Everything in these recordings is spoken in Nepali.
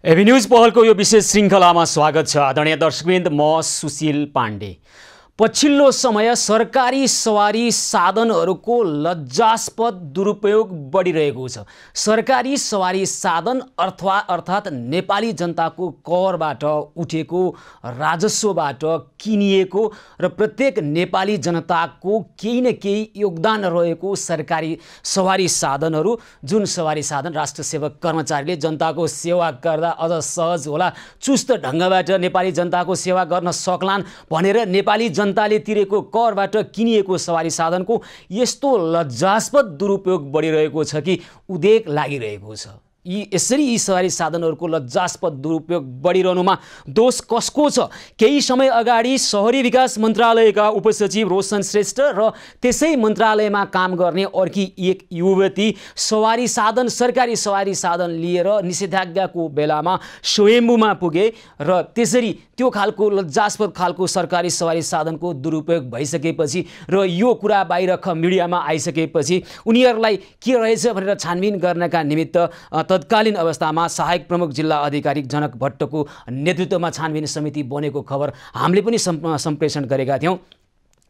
एभी न्यूज पहलको यो विशेष श्रृङ्खलामा स्वागत छ। आदरणीय दर्शकवृन्द, म सुशील पाण्डे। पछिल्लो समय सरकारी सवारी साधनहरूको लज्जास्पद दुरुपयोग बढिरहेको छ। सरकारी सवारी साधन अर्थात् नेपाली जनताको करबाट उठेको राजस्वबाट किनिएको र प्रत्येक नेपाली जनताको केही न केही योगदान रहेको सरकारी सवारी साधनहरू, जुन सवारी साधन राष्ट्र सेवक कर्मचारीले जनताको सेवा गर्दा अझ सहज होला, चुस्त ढङ्गबाट नेपाली जनताको सेवा गर्न सक्लान् भनेर नेपाली जनताले तिरेको करबाट किनिएको सवारी साधनको यस्तो लज्जास्पद दुरुपयोग बढिरहेको छ कि उदेक लागिरहेको छ। यसरी यी सवारी साधनहरूको लज्जास्पद दुरुपयोग बढिरहनुमा दोष कसको छ? केही समय अगाडि शहरी विकास मन्त्रालयका उपसचिव रोशन श्रेष्ठ र त्यसै मन्त्रालयमा काम गर्ने अर्की एक युवती सरकारी सवारी साधन लिएर निषेधाज्ञाको बेलामा स्वयम्भूमा पुगे र त्यसरी त्यो खालको लज्जास्पद खालको सरकारी सवारी साधनको दुरुपयोग भइसकेपछि र यो कुरा बाहिर मिडियामा आइसकेपछि उनीहरूलाई के रहेछ भनेर छानबिन गर्नका निमित्त तत्कालीन अवस्थामा सहायक प्रमुख जिल्ला अधिकारी जनक भट्टको नेतृत्वमा छानबिन समिति बनेको खबर हामीले पनि सम्प्रेषण गरेका थियौँ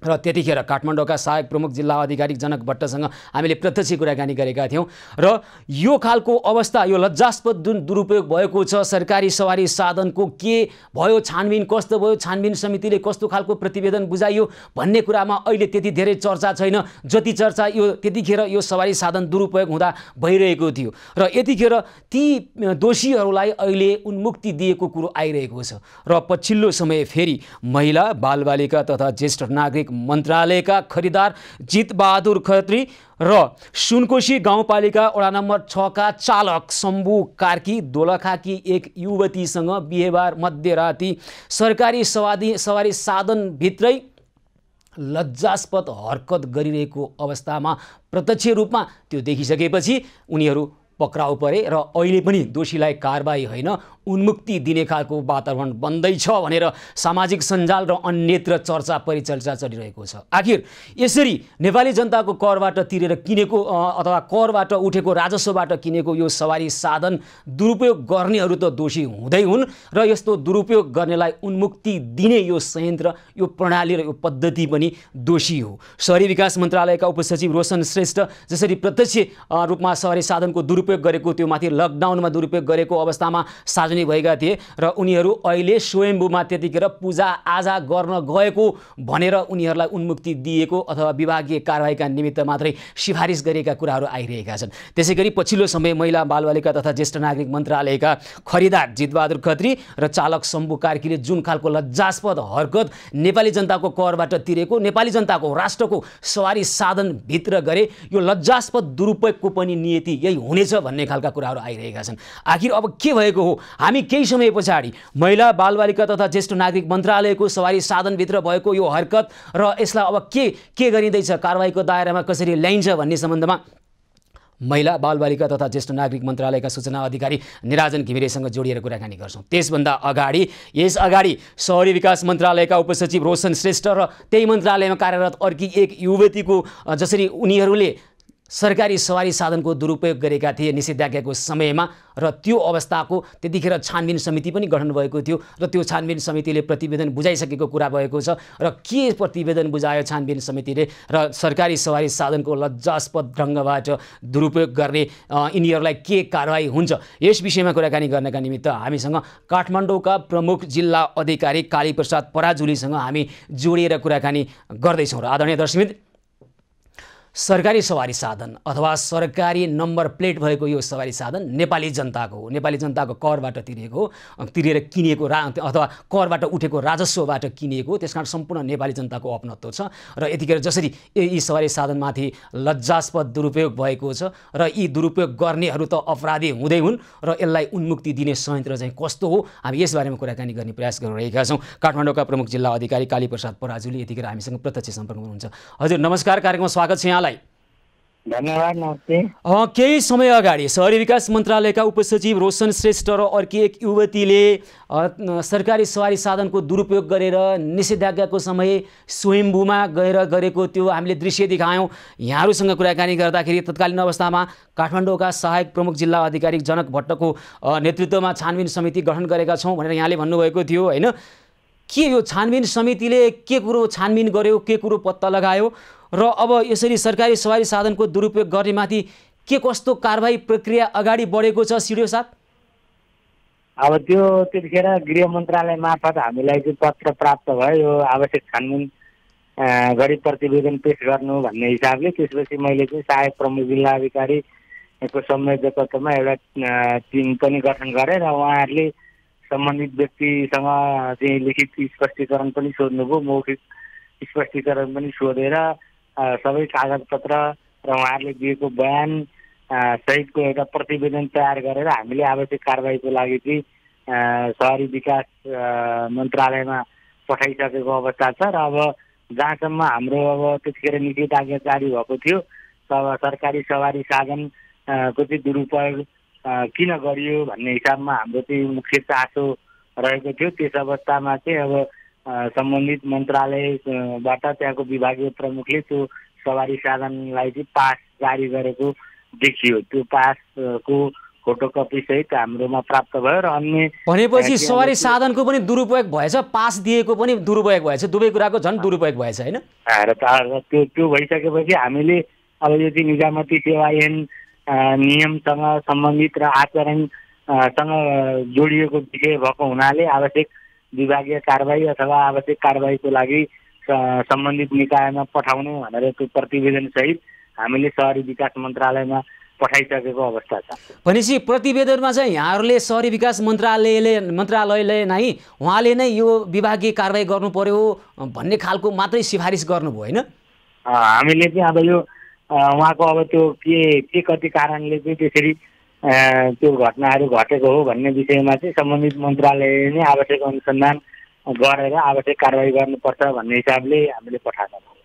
र त्यतिखेर काठमाडौँका सहायक प्रमुख जिल्ला अधिकारी जनक भट्टसँग हामीले प्रत्यक्ष कुराकानी गरेका थियौँ र यो खालको अवस्था, यो लज्जास्पद जुन दुरुपयोग भएको छ सरकारी सवारी साधनको के भयो, छानबिन कस्तो भयो, छानबिन समितिले कस्तो खालको प्रतिवेदन बुझाइयो भन्ने कुरामा अहिले त्यति धेरै चर्चा छैन जति चर्चा त्यतिखेर यो सवारी साधन दुरुपयोग हुँदा भइरहेको थियो र यतिखेर ती दोषीहरूलाई अहिले उन्मुक्ति दिएको कुरो आइरहेको छ। र पछिल्लो समय फेरि महिला बालबालिका तथा ज्येष्ठ नागरिक मन्त्रालयका खरिदार जितबहादुर खत्री र सुनकोशी गाउँपालिका वडा नम्बर 6 का चालक शम्भु कार्की दोलखाकी एक युवतीसँग बिहिबार मध्यराती सरकारी सवारी साधनभित्रै लज्जास्पद हरकत गरिरहेको अवस्थामा प्रत्यक्ष रूपमा त्यो देखिसकेपछि उनीहरू पक्राउ परे र अहिले पनि दोषीलाई कारबाही होइन उन्मुक्ति दिने खालको वातावरण बन्दैछ भनेर सामाजिक सञ्जाल र अन्यत्र चर्चा परिचर्चा चलिरहेको छ। आखिर यसरी नेपाली जनताको करबाट तिरेर किनेको अथवा करबाट उठेको राजस्वबाट किनेको यो सवारी साधन दुरुपयोग गर्नेहरू त दोषी हुँदै हुन् र यस्तो दुरुपयोग गर्नेलाई उन्मुक्ति दिने यो संयन्त्र, यो प्रणाली र यो पद्धति पनि दोषी हो। शहरी विकास मन्त्रालयका उपसचिव रोशन श्रेष्ठ जसरी प्रत्यक्ष रूपमा सवारी साधनको दुरुपयोग गरेको, त्यो माथि लकडाउनमा दुरुपयोग गरेको अवस्थामा सार्वजनिक भएका थिए र उनीहरू अहिले स्वयम्भूमा त्यतिखेर पूजा आजा गर्न गएको भनेर उनीहरूलाई उन्मुक्ति दिएको अथवा विभागीय कारबाहीका निमित्त मात्रै सिफारिस गरेका कुराहरू आइरहेका छन्। त्यसैगरी पछिल्लो समय महिला बालबालिका तथा ज्येष्ठ नागरिक मन्त्रालयका खरिदार जितबहादुर खत्री र चालक शम्भु कार्कीले जुन खालको लज्जास्पद हरकत नेपाली जनताको करबाट तिरेको, नेपाली जनताको राष्ट्रको सवारी साधनभित्र गरे, यो लज्जास्पद दुरुपयोगको पनि नियति यही हुनेछ भन्ने खालका कुराहरू आइरहेका छन्। आखिर अब के भएको हो? हामी केही समय पछाडि महिला बालबालिका तथा ज्येष्ठ नागरिक मन्त्रालयको सवारी साधनभित्र भएको यो हरकत र यसलाई अब के गरिँदैछ, कारबाहीको दायरामा कसरी ल्याइन्छ भन्ने सम्बन्धमा महिला बालबालिका तथा ज्येष्ठ नागरिक मन्त्रालयका सूचना अधिकारी निराजन घिमिरेसँग जोडिएर कुराकानी गर्छौँ। त्यसभन्दा अगाडि शहरी विकास मन्त्रालयका उपसचिव रोशन श्रेष्ठ र त्यही मन्त्रालयमा कार्यरत अर्की एक युवतीको जसरी उनीहरूले सरकारी सवारी साधनको दुरुपयोग गरेका थिए निषेधाज्ञाको समयमा र त्यो अवस्थाको त्यतिखेर छानबिन समिति पनि गठन भएको थियो र त्यो छानबिन समितिले प्रतिवेदन बुझाइसकेको कुरा भएको छ र के प्रतिवेदन बुझायो छानबिन समितिले र सरकारी सवारी साधनको लज्जास्पद ढङ्गबाट दुरुपयोग गर्ने यिनीहरूलाई के कारबाही हुन्छ, यस विषयमा कुराकानी गर्नका निमित्त हामीसँग काठमाडौँका प्रमुख जिल्ला अधिकारी कालीप्रसाद पराजुलीसँग हामी जोडिएर कुराकानी गर्दैछौँ। र आदरणीय दर्शकवृन्द, सरकारी सवारी साधन अथवा सरकारी नम्बर प्लेट भएको यो सवारी साधन नेपाली जनताको करबाट तिरेर किनिएको अथवा करबाट उठेको राजस्वबाट किनिएको, त्यसकारण सम्पूर्ण नेपाली जनताको अपनत्व छ र यतिखेर जसरी यी सवारी साधनमाथि लज्जास्पद दुरुपयोग भएको छ र यी दुरुपयोग गर्नेहरू त अपराधी हुँदै हुन् र यसलाई उन्मुक्ति दिने संयन्त्र चाहिँ कस्तो हो, हामी यसबारेमा कुराकानी गर्ने प्रयास गरिरहेका छौँ। काठमाडौँका प्रमुख जिल्ला अधिकारी कालीप्रसाद पराजुली यतिखेर हामीसँग प्रत्यक्ष सम्पर्कमा हुनुहुन्छ। हजुर नमस्कार, कार्यक्रममा स्वागत छ यहाँलाई। धन्यवाद, नमस्ते। केही समय अगाडि शहरी विकास मन्त्रालयका उपसचिव रोशन श्रेष्ठ र अर्की एक युवतीले सरकारी सवारी साधनको दुरुपयोग गरेर निषेधाज्ञाको समय स्वयम्भूमा गएर गरेको त्यो हामीले दृश्य देखायौँ। यहाँहरूसँग कुराकानी गर्दाखेरि तत्कालीन अवस्थामा काठमाडौँका सहायक प्रमुख जिल्ला अधिकारी जनक भट्टको नेतृत्वमा छानबिन समिति गठन गरेका छौँ भनेर यहाँले भन्नुभएको थियो होइन। के यो छानबिन समितिले के कुरो छानबिन गर्यो, के कुरो पत्ता लगायो र अब यसरी सरकारी सवारी साधनको दुरुपयोग गर्नेमाथि के कस्तो कारबाही प्रक्रिया अगाडि बढेको छ सिडिओ साहब? अब त्यो त्यतिखेर गृह मन्त्रालय मार्फत हामीलाई चाहिँ पत्र प्राप्त भयो, यो आवश्यक छानबिन गरी प्रतिवेदन पेश गर्नु भन्ने हिसाबले। त्यसपछि मैले चाहिँ सहायक प्रमुख जिल्ला अधिकारीको संयोजकत्वमा एउटा टिम पनि गठन गरेँ र उहाँहरूले सम्बन्धित व्यक्तिसँग चाहिँ लिखित स्पष्टीकरण पनि सोध्नुभयो, मौखिक स्पष्टीकरण पनि सोधेर सबै कागजपत्र र उहाँहरूले दिएको बयान सहितको एउटा प्रतिवेदन तयार गरेर हामीले आवश्यक कारबाहीको लागि चाहिँ शहरी विकास मन्त्रालयमा पठाइसकेको अवस्था छ। र अब जहाँसम्म हाम्रो अब त्यतिखेर निषेधाज्ञा जारी भएको थियो, तब सरकारी सवारी साधनको चाहिँ दुरुपयोग किन गरियो भन्ने हिसाबमा हाम्रो चाहिँ मुख्य चासो रहेको थियो। त्यस अवस्थामा चाहिँ अब सम्बन्धित मन्त्रालयबाट त्यहाँको विभागीय प्रमुखले त्यो सवारी साधनलाई चाहिँ पास जारी गरेको देखियो। त्यो पासको फोटोकपी सहित हाम्रोमा प्राप्त भयो र अन्य भनेपछि सवारी साधनको पनि दुरुपयोग भएछ, पास दिएको पनि दुरुपयोग भएछ, दुवै कुराको झन् दुरुपयोग भएछ होइन। र त्यो भइसकेपछि हामीले अब यो चाहिँ निजामती सेवा ऐन नियमसँग सम्बन्धित र आचरणसँग जोडिएको विषय भएको हुनाले आवश्यक विभागीय कारबाही अथवा आवश्यक कारबाहीको लागि सम्बन्धित निकायमा पठाउने भनेर त्यो प्रतिवेदन सहित हामीले शहरी विकास मन्त्रालयमा पठाइसकेको अवस्था छ। भनेपछि प्रतिवेदनमा चाहिँ यहाँहरूले शहरी विकास मन्त्रालयले नै उहाँले नै यो विभागीय कारबाही गर्नु पर्यो भन्ने खालको मात्रै सिफारिस गर्नुभयो होइन? हामीले चाहिँ अब यो उहाँको अब त्यो के कति कारणले चाहिँ त्यसरी त्यो घटनाहरू घटेको हो भन्ने विषयमा चाहिँ सम्बन्धित मन्त्रालयले नै आवश्यक अनुसन्धान गरेर आवश्यक कारबाही गर्नुपर्छ भन्ने हिसाबले हामीले पठाएको छौँ।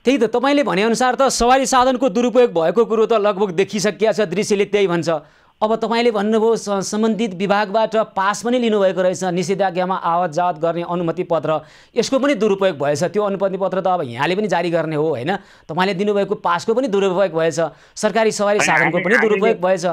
त्यही त तपाईँले भनेअनुसार त सवारी साधनको दुरुपयोग भएको कुरो त लगभग देखिसकिया छ, दृश्यले त्यही भन्छ। अब तपाईँले भन्नुभयो सम्बन्धित विभागबाट पास पनि लिनुभएको रहेछ, निषेधाज्ञामा आवत जावत गर्ने अनुमति पत्र, यसको पनि दुरुपयोग भएछ। त्यो अनुमति पत्र त अब यहाँले पनि जारी गर्ने हो होइन? तपाईँले दिनुभएको पासको पनि दुरुपयोग भएछ, सरकारी सवारी साधनको पनि दुरुपयोग भएछ।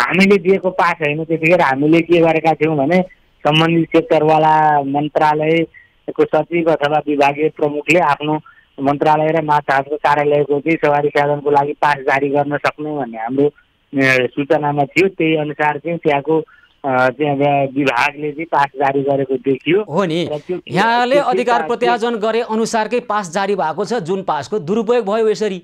हामीले दिएको पास होइन, त्यतिखेर हामीले के गरेका थियौँ भने सम्बन्धित सेक्टरवाला मन्त्रालयको सचिव अथवा विभागीय प्रमुखले आफ्नो मन्त्रालय र मातहतको कार्यालयको चाहिँ सवारी साधनको लागि पास जारी गर्न सक्ने भन्ने हाम्रो सूचनामा थियो। त्यही अनुसार चाहिँ त्यहाँको विभागले चाहिँ पास जारी गरेको देखियो हो नि। यहाँले अधिकार प्रत्यार्जन गरे अनुसारकै पास जारी भएको छ, जुन पासको दुरुपयोग भयो यसरी।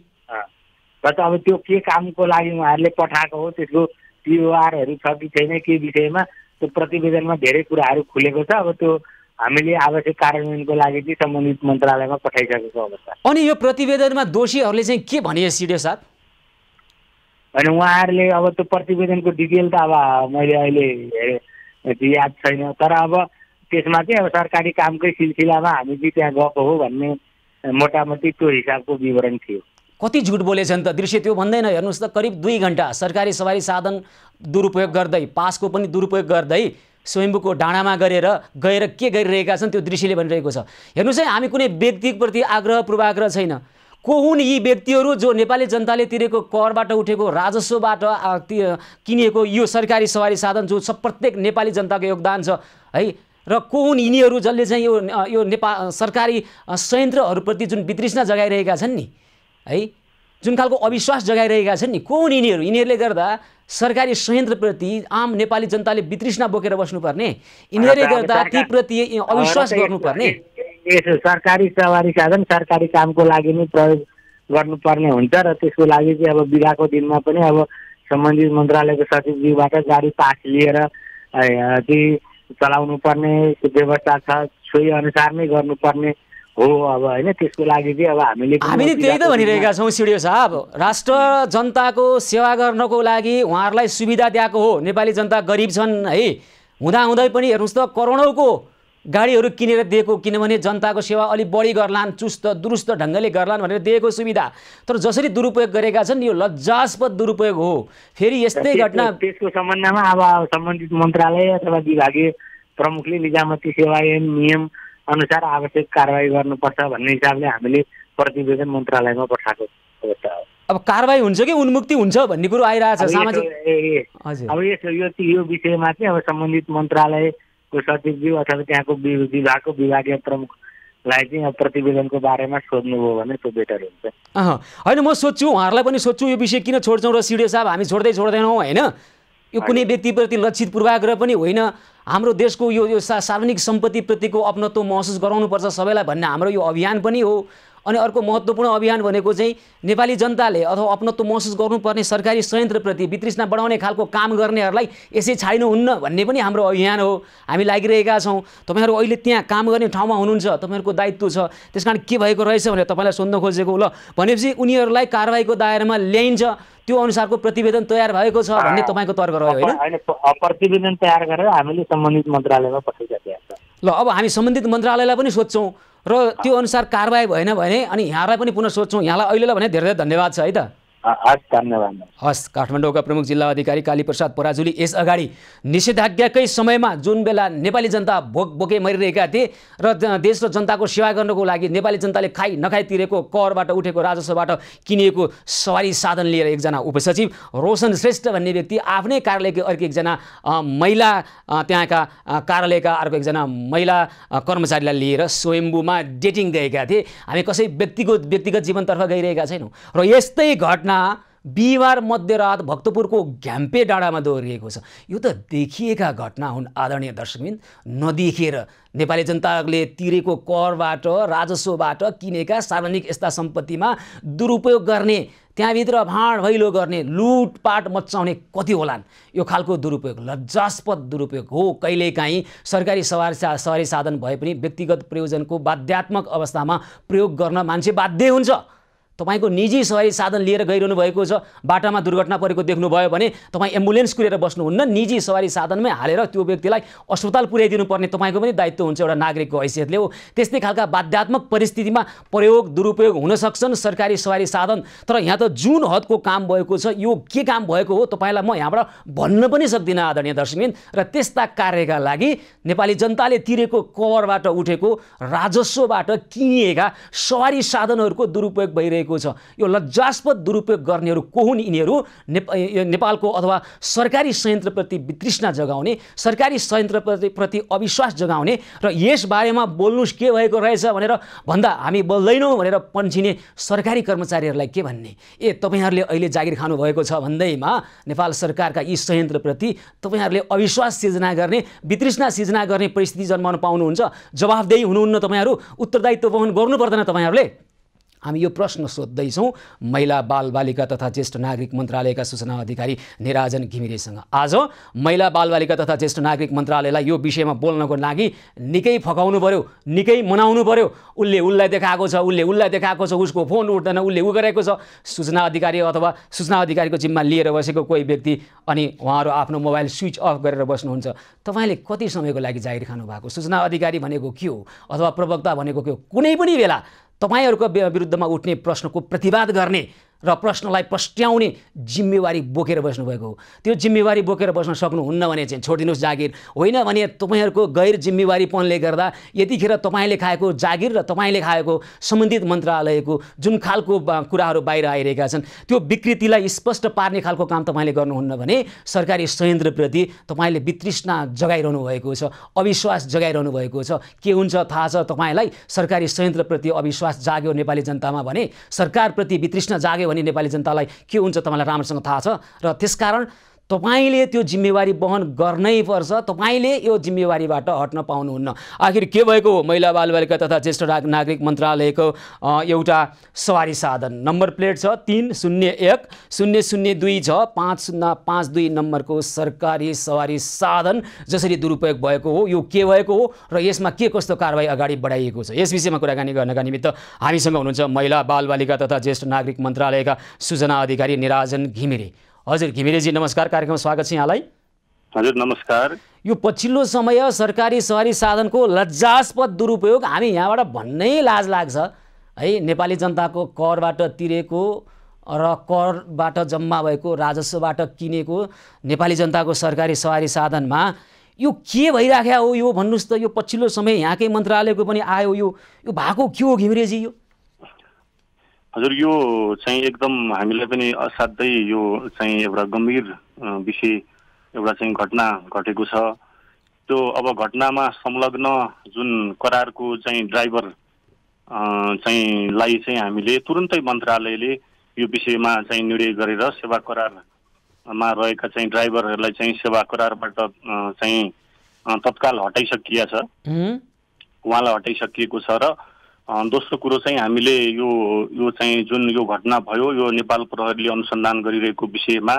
र अब त्यो के कामको लागि उहाँहरूले पठाएको हो, त्यसको टिओआरहरू छ कि छैन के विषयमा त्यो प्रतिवेदनमा धेरै कुराहरू खुलेको छ। अब त्यो हामीले आवश्यक कार्यान्वयनको लागि चाहिँ सम्बन्धित मन्त्रालयमा पठाइसकेको अवस्था। अनि यो प्रतिवेदनमा दोषीहरूले चाहिँ के भने सिडिओ साहब? अनि उहाँहरूले अब त्यो प्रतिवेदनको डिटेल त अब मैले अहिले याद छैन, तर अब त्यसमा चाहिँ अब सरकारी कामकै सिलसिलामा हामी चाहिँ त्यहाँ गएको हो भन्ने मोटामोटी त्यो हिसाबको विवरण थियो। कति झुट बोलेछन् त, दृश्य त्यो भन्दैन। हेर्नुहोस् त, करिब 2 घन्टा सरकारी सवारी साधन दुरुपयोग गर्दै, पासको पनि दुरुपयोग गर्दै स्वयम्भूको डाँडामा गएर के गरिरहेका छन् त्यो दृश्यले भनिरहेको छ। हेर्नुहोस् है, हामी कुनै व्यक्तिप्रति आग्रह पूर्वाग्रह छैन। को हुन् यी व्यक्तिहरू जो नेपाली जनताले तिरेको करबाट उठेको राजस्वबाट किनिएको यो सरकारी सवारी साधन जो प्रत्येक नेपाली जनताको योगदान छ है, र को हुन् यिनीहरू जसले चाहिँ यो नेपाल सरकारी संयन्त्रहरूप्रति जुन वितृष्णा जगाइरहेका छन् नि है, जुन खालको अविश्वास जगाइरहेका छन् नि, को हुन् यिनीहरू? यिनीहरूले गर्दा सरकारी संयन्त्रप्रति आम नेपाली जनताले वितृष्णा बोकेर बस्नुपर्ने, यिनीहरूले गर्दा ती प्रति अविश्वास गर्नुपर्ने। यसो सरकारी सवारी साधन सरकारी कामको लागि नै प्रयोग गर्नुपर्ने हुन्छ र त्यसको लागि चाहिँ अब बिदाको दिनमा पनि अब सम्बन्धित मन्त्रालयको सचिवज्यूबाट जारी पास लिएर चाहिँ चलाउनु पर्ने व्यवस्था छ, सोही अनुसार नै गर्नुपर्ने हो अब होइन। त्यसको लागि चाहिँ अब हामीले त्यही त भनिरहेका छौँ सिडिओ साहब। राष्ट्र जनताको सेवा गर्नको लागि उहाँहरूलाई सुविधा दिएको हो। नेपाली जनता गरिब छन् है, हुँदाहुँदै पनि हेर्नुहोस् त करोडौँको गाडीहरू किनेर दिएको, किनभने जनताको सेवा अलि बढी गर्लान्, चुस्त दुरुस्त ढङ्गले गर्लान् भनेर दिएको सुविधा, तर जसरी दुरुपयोग गरेका छन् यो लज्जास्पद दुरुपयोग हो। फेरि यस्तै घटना त्यसको सम्बन्धमा अब सम्बन्धित मन्त्रालय अथवा विभागीय प्रमुखले निजामती सेवा ऐन नियम अनुसार आवश्यक कारबाही गर्नुपर्छ भन्ने हिसाबले हामीले प्रतिवेदन मन्त्रालयमा पठाएको अवस्था हो। अब कारबाही हुन्छ कि उन्मुक्ति हुन्छ भन्ने कुरो आइरहेछ सामाजिक। अब यो विषयमा चाहिँ अब सम्बन्धित मन्त्रालयको सचिवज्यू अथवा त्यहाँको विभागको विभागीय प्रमुखलाई चाहिँ अब प्रतिवेदनको बारेमा सोध्नुभयो भने त्यो बेटर हुन्छ। होइन, म सोध्छु, उहाँहरूलाई पनि सोध्छु यो विषय किन छोड्छौँ र सिडिओ साहब हामी छोड्दैनौँ होइन। यो कुनै व्यक्तिप्रति लक्षित पूर्वाग्रह पनि होइन। हाम्रो देशको यो सार्वजनिक सम्पत्तिप्रतिको अपनत्व महसुस गराउनुपर्छ सबैलाई भन्ने हाम्रो यो अभियान पनि हो। अनि अर्को महत्त्वपूर्ण अभियान भनेको चाहिँ नेपाली जनताले अथवा अपनत्व महसुस गर्नुपर्ने सरकारी संयन्त्रप्रति वितृष्णा बढाउने खालको काम गर्नेहरूलाई यसै छाड्नुहुन्न भन्ने पनि हाम्रो अभियान हो। हामी लागिरहेका छौँ। तपाईँहरू अहिले त्यहाँ काम गर्ने ठाउँमा हुनुहुन्छ, तपाईँहरूको दायित्व छ। त्यसकारण के भएको रहेछ भनेर तपाईँलाई सोध्न खोजेको। ल भनेपछि उनीहरूलाई कारबाहीको दायरामा ल्याइन्छ, त्यो अनुसारको प्रतिवेदन तयार भएको छ भन्ने तपाईँको तर्क रह्यो होइन? प्रतिवेदन तयार गरेर हामीले सम्बन्धित मन्त्रालयमा पठाइसकेका छौँ। ल अब हामी सम्बन्धित मन्त्रालयलाई पनि सोध्छौँ र त्यो अनुसार कारबाही भएन भने अनि यहाँलाई पनि पुनः सोध्छौँ। यहाँलाई अहिलेलाई भने धेरै धेरै धन्यवाद छ है त। हस्, धन्यवाद। हस्, काठमाडौँका प्रमुख जिल्ला अधिकारी कालीप्रसाद पराजुली यस अगाडि निषेधाज्ञाकै समयमा जुन बेला नेपाली जनता भोकै मरिरहेका थिए र देश र जनताको सेवा गर्नको लागि नेपाली जनताले खाइ नखाइ तिरेको करबाट उठेको राजस्वबाट किनिएको सवारी साधन लिएर एकजना उपसचिव रोशन श्रेष्ठ भन्ने व्यक्ति आफ्नै कार्यालयको अर्को एकजना महिला त्यहाँका कार्यालयका अर्को एकजना महिला कर्मचारीलाई लिएर स्वयम्भूमा डेटिङ गएका थिए। हामी कसै व्यक्तिगत जीवनतर्फ गइरहेका छैनौँ र यस्तै घटना बिहिबार मध्यरात भक्तपुरको घ्याम्पे डाँडामा दोहोरिएको छ। यो त देखिएका घटना हुन् आदरणीय दर्शकबिन। नदेखेर नेपाली जनताले तिरेको करबाट राजस्वबाट किनेका सार्वजनिक यस्ता सम्पत्तिमा दुरुपयोग गर्ने, त्यहाँभित्र भाँड भैलो गर्ने, लुटपाट मचाउने कति होलान्। यो खालको दुरुपयोग लज्जास्पद दुरुपयोग हो। कहिलेकाहीँ सरकारी सवारी साधन भए पनि व्यक्तिगत प्रयोजनको बाध्यात्मक अवस्थामा प्रयोग गर्न मान्छे बाध्य हुन्छ। तपाईको निजी सवारी साधन लिएर गइरहनु भएको छ, बाटामा दुर्घटना परेको देख्नुभयो भने तपाईँ एम्बुलेन्स कुरेर बस्नुहुन्न, निजी सवारी साधनमै हालेर त्यो व्यक्तिलाई अस्पताल पुर्याइदिनु पर्ने तपाईँको पनि दायित्व हुन्छ एउटा नागरिकको हैसियतले हो। त्यस्तै खालका बाध्यात्मक परिस्थितिमा प्रयोग दुरुपयोग हुन सक्छन् सरकारी सवारी साधन। तर यहाँ त जुन हदको काम भएको छ, यो के काम भएको हो तपाईँलाई म यहाँबाट भन्न पनि सक्दिनँ आदरणीय दर्शकबिन। र त्यस्ता कार्यका लागि नेपाली जनताले तिरेको करबाट उठेको राजस्वबाट किनिएका सवारी साधनहरूको दुरुपयोग भइरहेको छ। यो लज्जास्पद दुरुपयोग गर्नेहरू को हुन्? यिनीहरू नेपालको अथवा सरकारी संयन्त्रप्रति वितृष्णा जगाउने, सरकारी संयन्त्रप्रति अविश्वास जगाउने र यस बारेमा बोल्नुस् के भएको रहेछ भनेर भन्दा हामी बोल्दैनौँ भनेर पन्छिने सरकारी कर्मचारीहरूलाई के भन्ने? तपाईँहरूले अहिले जागिर खानु भएको छ भन्दैमा नेपाल सरकारका यी संयन्त्रप्रति तपाईँहरूले अविश्वास सिर्जना गर्ने, वितृष्णा सिर्जना गर्ने परिस्थिति जन्माउन पाउनुहुन्छ। जवाफदेही हुनुहुन्न तपाईँहरू, उत्तरदायित्व वहन गर्नु पर्दैन तपाईँहरूले। हामी यो प्रश्न सोध्दैछौँ महिला बालबालिका तथा ज्येष्ठ नागरिक मन्त्रालयका सूचना अधिकारी निराजन घिमिरेसँग। आज महिला बालबालिका तथा ज्येष्ठ नागरिक मन्त्रालयलाई यो विषयमा बोल्नको लागि निकै फकाउनु पर्यो, निकै मनाउनु पर्यो। उसले उसलाई देखाएको छ, उसले उसलाई देखाएको छ, उसको फोन उठ्दैन, उसले उ गरेको छ। सूचना अधिकारी अथवा सूचना अधिकारीको जिम्मा लिएर बसेको कोही व्यक्ति अनि उहाँहरू आफ्नो मोबाइल स्विच अफ गरेर बस्नुहुन्छ। तपाईँले कति समयको लागि जागिर खानु भएको? सूचना अधिकारी भनेको के हो अथवा प्रवक्ता भनेको के हो? कुनै पनि बेला तपाईहरूको विरुद्धमा उठ्ने प्रश्नको प्रतिवाद गर्ने र प्रश्नलाई प्रस्ट्याउने जिम्मेवारी बोकेर बस्नुभएको हो। त्यो जिम्मेवारी बोकेर बस्न सक्नुहुन्न भने चाहिँ छोडिदिनुहोस् जागिर। होइन भने तपाईँहरूको गैर जिम्मेवारीपनले गर्दा यतिखेर तपाईँले खाएको जागिर र तपाईँले खाएको सम्बन्धित मन्त्रालयको जुन खालको कुराहरू बाहिर आइरहेका छन् त्यो विकृतिलाई स्पष्ट पार्ने खालको काम तपाईँले गर्नुहुन्न भने सरकारी संयन्त्रप्रति तपाईँले वितृष्णा जगाइरहनु भएको छ, अविश्वास जगाइरहनु भएको छ। के हुन्छ थाहा छ तपाईँलाई? सरकारी संयन्त्रप्रति अविश्वास जाग्यो नेपाली जनतामा भने, सरकारप्रति वितृष्णा जाग्यो भने नेपाली जनतालाई के हुन्छ तपाईँलाई राम्रोसँग थाहा छ। र त्यसकारण तपाईले त्यो जिम्मेवारी वहन गर्नै पर्छ। तपाईले यो जिम्मेवारीबाट हट्न पाउनुहुन्न। आखिर के भएको हो? महिला बालबालिका तथा ज्येष्ठ नागरिक मन्त्रालयको एउटा सवारी साधन नम्बर प्लेट छ 3010026552 नम्बरको सरकारी सवारी साधन जसरी दुरुपयोग भएको हो, यो के भएको हो र यसमा के कस्तो कारबाही अगाडि बढाइएको छ, यस विषयमा कुराकानी गर्नका निमित्त हामीसँग हुनुहुन्छ महिला बालबालिका तथा ज्येष्ठ नागरिक मन्त्रालयका सूचना अधिकारी निराजन घिमिरे। हजुर घिमिरेजी नमस्कार, कार्यक्रममा स्वागत छ यहाँलाई। हजुर नमस्कार। यो पछिल्लो समय सरकारी सवारी साधनको लज्जास्पद दुरुपयोग हामी यहाँबाट भन्नै लाज लाग्छ है। नेपाली जनताको करबाट तिरेको र करबाट जम्मा भएको राजस्वबाट किनेको नेपाली जनताको सरकारी सवारी साधनमा यो के भइराख्या हो यो भन्नुस् त। यो पछिल्लो समय यहाँकै मन्त्रालयको पनि आयो यो भएको के हो घिमिरेजी यो? हजुर, यो चाहिँ एकदम हामीलाई पनि असाध्यै यो चाहिँ एउटा गम्भीर विषय एउटा चाहिँ घटना घटेको छ। त्यो अब घटनामा संलग्न जुन करारको चाहिँ ड्राइभर चाहिँ लाई चाहिँ हामीले तुरुन्तै मन्त्रालयले यो विषयमा चाहिँ निर्णय गरेर सेवा करारमा रहेका चाहिँ ड्राइभरहरूलाई चाहिँ सेवा करारबाट चाहिँ तत्काल हटाइसकिया छ, उहाँलाई हटाइसकिएको छ। र दोस्रो कुरो चाहिँ हामीले यो चाहिँ जुन यो घटना भयो यो नेपाल प्रहरीले अनुसन्धान गरिरहेको विषयमा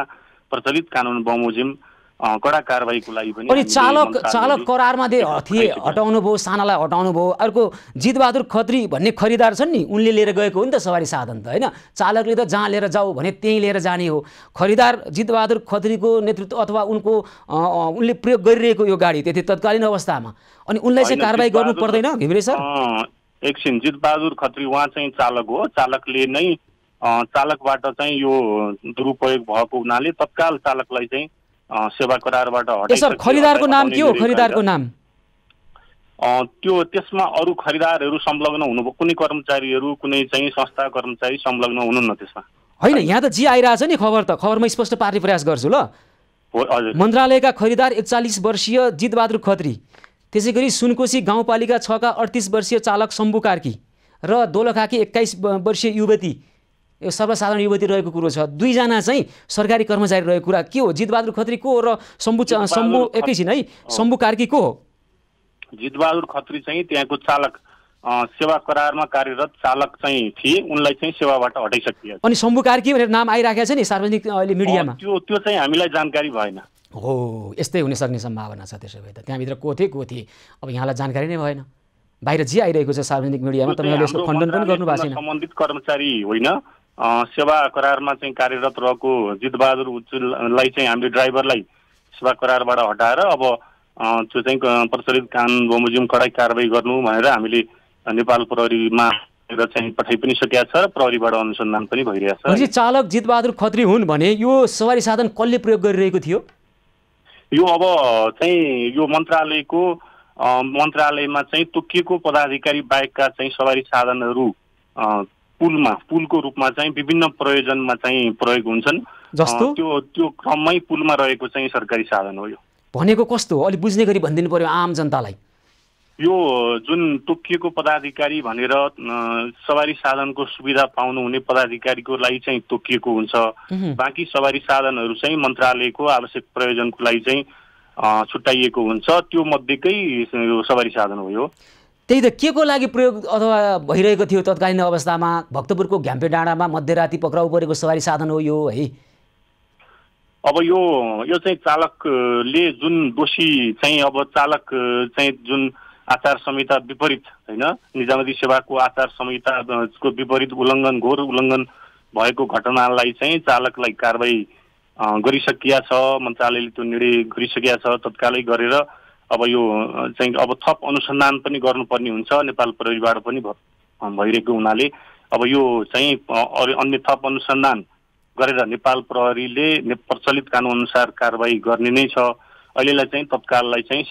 प्रचलित कानुन बमोजिम कडा कारबाहीको लागि पनि अनि चालक करारमा थिए हटाउनु भयो, सानालाई हटाउनु भयो। अर्को जितबहादुर खत्री भन्ने खरिदार छन् नि, उनले लिएर गएको हो नि त सवारी साधन त होइन। चालकले त जहाँ लिएर जाऊ भने त्यहीँ लिएर जाने हो। खरिदार जितबहादुर खत्रीको नेतृत्व अथवा उनले प्रयोग गरिरहेको यो गाडी त्यति तत्कालीन अवस्थामा, अनि उनलाई चाहिँ कारबाही गर्नु पर्दैन घिमिरे सर? एकछिन, जितबहादुर खत्री उहाँ चाहिँ चालक हो, चालकले नै चालकबाट चाहिँ यो दुरुपयोग भएको हुनाले तत्काल चालकलाई चाहिँ सेवा करारबाट हटाइसक्यो। खरिदारको नाम के हो? खरिदारको नाम त्यो त्यसमा अरू खरिदारहरू संलग्न हुनुभयो, कुनै कर्मचारीहरू कुनै चाहिँ संस्था कर्मचारी संलग्न हुनुहुन्न त्यसमा होइन। यहाँ त जी आइरहेछ नि खबर, त खबरमा स्पष्ट पार्ने प्रयास गर्छु ल। मन्त्रालयका खरिदार 41 वर्षीय जितबहादुर खत्री, त्यसै गरी सुनकोशी गाउँपालिका 6 का 38 वर्षीय चालक शम्भु कार्की र दोलखाकी 21 वर्षीय युवती, यो सर्वसाधारण युवती रहेको कुरो छ। 2 जना चाहिँ सरकारी कर्मचारी रहेको कुरा के हो? जितबहादुर खत्री को हो र शम्भु एकैछिन है, शम्भु कार्की को हो? जितबहादुर खत्री चाहिँ त्यहाँको चालक, सेवा करारमा कार्यरत चालक चाहिँ थिए, उनलाई चाहिँ सेवाबाट हटाइसकियो। अनि शम्भु कार्की भनेर नाम आइराखेको छ नि सार्वजनिक अहिले मिडियामा, त्यो चाहिँ हामीलाई जानकारी भएन। हो, यस्तै हुन सक्ने सम्भावना छ। त्यसो भए त त्यहाँभित्र को थिए अब यहाँलाई जानकारी नै भएन, बाहिर जे आइरहेको छ सार्वजनिक मिडियामा, तपाईँहरूले यसको खण्डन पनि गर्नु भएको छैन। सम्बन्धित कर्मचारी होइन, सेवा करारमा चाहिँ कार्यरत रहेको जितबहादुर उच्चलाई चाहिँ हामीले ड्राइभरलाई सेवा करारबाट हटाएर अब त्यो चाहिँ प्रचलित कानुन बमोजिम कडा कारबाही गर्नु भनेर हामीले नेपाल प्रहरीमा चाहिँ पठाइ पनि सकेका छ र प्रहरीबाट अनुसन्धान पनि भइरहेछ। चालक जितबहादुर खत्री हुन् भने यो सवारी साधन कसले प्रयोग गरिरहेको थियो? यो अब चाहिँ यो मन्त्रालयमा चाहिँ तोकिएको पदाधिकारी बाहेकका चाहिँ सवारी साधनहरू पुलको रूपमा चाहिँ विभिन्न प्रयोजनमा चाहिँ प्रयोग हुन्छन्। जस्तो त्यो क्रममै पुलमा रहेको चाहिँ सरकारी साधन हो। यो भनेको कस्तो हो? अलि बुझ्ने गरी भनिदिनु पर्यो आम जनतालाई। यो जुन तोकिएको पदाधिकारी भनेर सवारी साधनको सुविधा पाउनुहुने पदाधिकारीको लागि चाहिँ तोकिएको हुन्छ। बाँकी सवारी साधनहरू चाहिँ मन्त्रालयको आवश्यक प्रयोजनको लागि चाहिँ छुट्याइएको हुन्छ। त्यो मध्येकै सवारी साधन हो यो। त्यही त के को लागि प्रयोग अथवा भइरहेको थियो तत्कालीन अवस्थामा? भक्तपुरको घ्याम्पे डाँडामा मध्यराति पक्राउ परेको सवारी साधन हो यो है। अब यो चाहिँ चालकले जुन दोषी चाहिँ अब चालक चाहिँ जुन आचार संहिता विपरीत होइन, निजामती सेवाको आचार संहिताको विपरीत घोर उल्लङ्घन भएको घटनालाई चाहिँ चालकलाई कारबाही गरिसकिया छ। मन्त्रालयले त्यो निर्णय गरिसकिया छ तत्कालै गरेर। अब यो चाहिँ अब थप अनुसन्धान पनि गर्नुपर्ने हुन्छ, नेपाल प्रहरीबाट पनि भइरहेको हुनाले अब यो चाहिँ अन्य थप अनुसन्धान गरेर नेपाल प्रहरीले प्रचलित कानुन अनुसार कारबाही गर्ने नै छ। अहिलेलाई चाहिँ तत्काललाई चाहिँ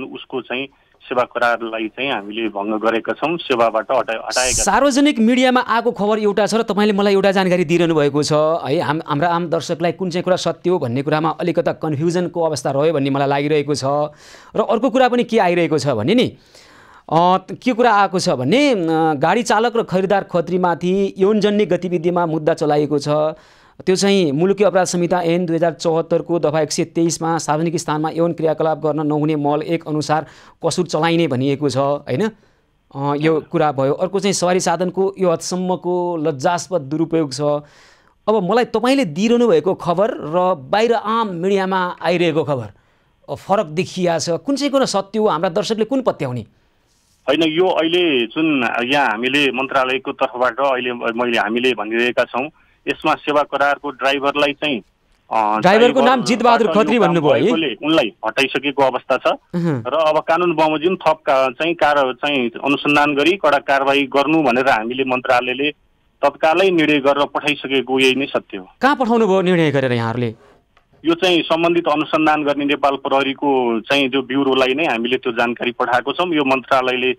उसको चाहिँ सेवा करारलाई चाहिँ हामीले भङ्ग गरेका छौँ, सेवाबाट हटाएका। सार्वजनिक मिडियामा आएको खबर एउटा छ र तपाईँले मलाई एउटा जानकारी दिइरहनु भएको छ है। हाम्रा आम दर्शकलाई कुन चाहिँ कुरा सत्य हो भन्ने कुरामा अलिकता कन्फ्युजनको अवस्था रह्यो भन्ने मलाई लागिरहेको छ। र अर्को कुरा पनि के आइरहेको छ भने नि के कुरा आएको छ भने गाडी चालक र खरिदार खत्रीमाथि यौनजन्य गतिविधिमा मुद्दा चलाइएको छ। त्यो चाहिँ मुलुकी अपराध संहिता ऐन 2074 को दफा 123 मा सार्वजनिक स्थानमा यौन क्रियाकलाप गर्न नहुने मल 1 अनुसार कसुर चलाइने भनिएको छ हैन। यो कुरा भयो। अर्को चाहिँ सवारी साधनको यो हदसम्मको लज्जास्पद दुरुपयोग छ। अब मलाई तपाईले दिइरहनु भएको खबर र बाहिर आम मिडियामा आइरहेको खबर फरक देखिया छ। कुन चाहिँ कुरा सत्य हो? हाम्रा दर्शकले कुन पत्याउने? हैन, यो अहिले जुन यहाँ हामीले मन्त्रालयको तर्फबाट अहिले हामीले भनिरहेका छौँ, यसमा सेवा करारको ड्राइभरलाई चाहिँ ड्राइभरको नाम जितबहादुर खत्री भन्नुभयो है? उनलाई हटाइसकेको अवस्था छ र अब कानुन बमोजिम थप चाहिँ अनुसन्धान गरी कडा कारबाही गर्नु भनेर हामीले मन्त्रालयले तत्कालै निर्णय गरेर पठाइसकेको यही नै सत्य हो। कहाँ पठाउनु भयो निर्णय गरेर यहाँहरूले? यो चाहिँ सम्बन्धित अनुसन्धान गर्ने नेपाल प्रहरीको चाहिँ जो ब्युरोलाई नै हामीले त्यो जानकारी पठाएको छौँ। यो मन्त्रालयले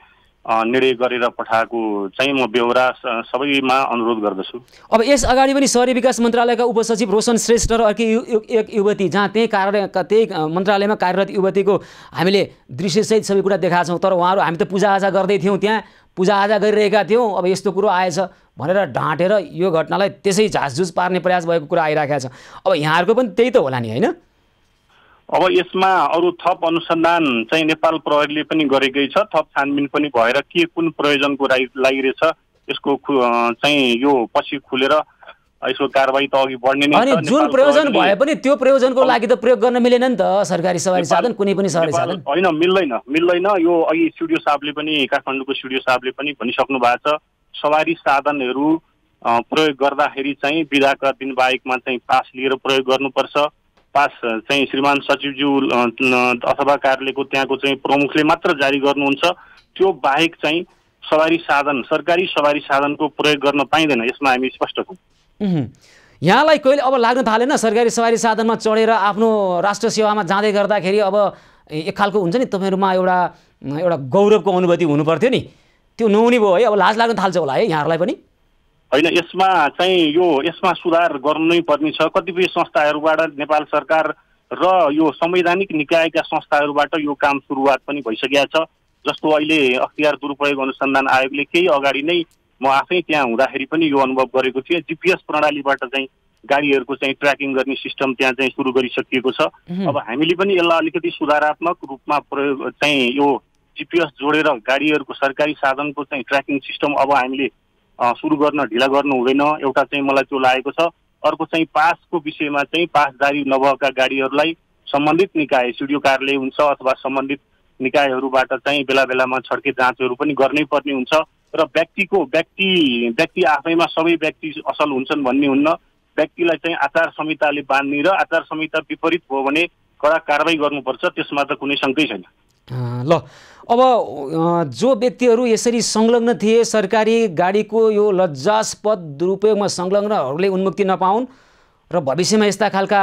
निर्णय गरेर पठाएको चाहिँ म बेहोरा सबैमा अनुरोध गर्दछु। अब यस अगाडि पनि शहरी विकास मन्त्रालयका उपसचिव रोशन श्रेष्ठ र अर्की एक युवती जहाँ त्यही मन्त्रालयमा कार्यरत युवतीको हामीले दृश्यसहित सबै कुरा देखाएको छौँ। तर उहाँहरू हामी त पूजाआजा गर्दै थियौँ, त्यहाँ पूजाआजा गरिरहेका थियौँ, अब यस्तो कुरो आएछ भनेर ढाँटेर यो घटनालाई त्यसै झासझुस पार्ने प्रयास भएको कुरा आइराखेको छ। अब यहाँहरूको पनि त्यही त होला नि, होइन? अब यसमा अरू थप अनुसन्धान चाहिँ नेपाल प्रहरीले पनि गरेकै छ, थप छानबिन पनि भएर के कुन प्रयोजनको लागिरहेछ यसको चाहिँ यो पछि खुलेर यसको कारबाही त अघि बढ्ने नै छ। अनि जुन प्रयोजन भए पनि त्यो प्रयोजनको लागि त प्रयोग गर्न मिलेन नि त सरकारी सवारी साधन, कुनै पनि सवारी साधन। होइन, मिल्दैन। यो अघि स्टुडियो साहबले पनि, काठमाडौँको स्टुडियो साहबले पनि भनिसक्नु भएको छ, सवारी साधनहरू प्रयोग गर्दाखेरि चाहिँ बिदाका दिन बाहेकमा चाहिँ पास लिएर प्रयोग गर्नुपर्छ। पास चाहिँ श्रीमान सचिवज्यू अथवा कार्यालयको त्यहाँको चाहिँ प्रमुखले मात्र जारी गर्नुहुन्छ। त्यो बाहेक चाहिँ सवारी साधन, सरकारी सवारी साधनको प्रयोग गर्न पाइँदैन, यसमा हामी स्पष्ट छौँ। यहाँलाई कहिले अब लाग्न थालेन सरकारी सवारी साधनमा चढेर आफ्नो राष्ट्र सेवामा जाँदै गर्दाखेरि अब एक खालको हुन्छ नि तपाईँहरूमा एउटा गौरवको अनुभूति हुनुपर्थ्यो नि, त्यो नहुने भयो है? अब लाज लाग्न थाल्छ होला है यहाँहरूलाई पनि? होइन, यसमा सुधार गर्नु नै पर्ने छ। कतिपय संस्थाहरूबाट नेपाल सरकार र यो संवैधानिक निकायका संस्थाहरूबाट यो काम सुरुवात पनि भइसकेको छ। जस्तो अहिले अख्तियार दुरुपयोग अनुसन्धान आयोगले केही अगाडि नै म आफै त्यहाँ हुँदाखेरि पनि यो अनुभव गरेको थिएँ। जिपिएस प्रणालीबाट चाहिँ गाडीहरूको चाहिँ ट्र्याकिङ गर्ने सिस्टम त्यहाँ चाहिँ सुरु गरिसकिएको छ। अब हामीले पनि यसलाई अलिकति सुधारात्मक रूपमा प्रयोग चाहिँ यो जिपिएस जोडेर गाडीहरूको सरकारी साधनको चाहिँ ट्र्याकिङ सिस्टम अब हामीले सुरु गर्न ढिला गर्नु हुँदैन, एउटा चाहिँ मलाई त्यो लागेको छ। अर्को चाहिँ पासको विषयमा चाहिँ पास जारी नभएका गाडीहरूलाई सम्बन्धित निकाय, सिडिओ कार्यालय हुन्छ अथवा सम्बन्धित निकायहरूबाट चाहिँ बेला बेलामा छड्के जाँचहरू पनि गर्नै पर्ने हुन्छ। र व्यक्ति आफैमा सबै व्यक्ति असल हुन्छन् भन्ने हुन्न। व्यक्तिलाई चाहिँ आचार संहिताले बाँध्ने र आचार संहिता विपरीत भयो भने कडा कारबाही गर्नुपर्छ, त्यसमा त कुनै शङ्कै छैन। ल, अब जो व्यक्तिहरू यसरी संलग्न थिए सरकारी गाडीको यो लज्जास्पद दुरुपयोगमा संलग्नहरूले उन्मुक्ति नपाउन् र भविष्यमा यस्ता खालका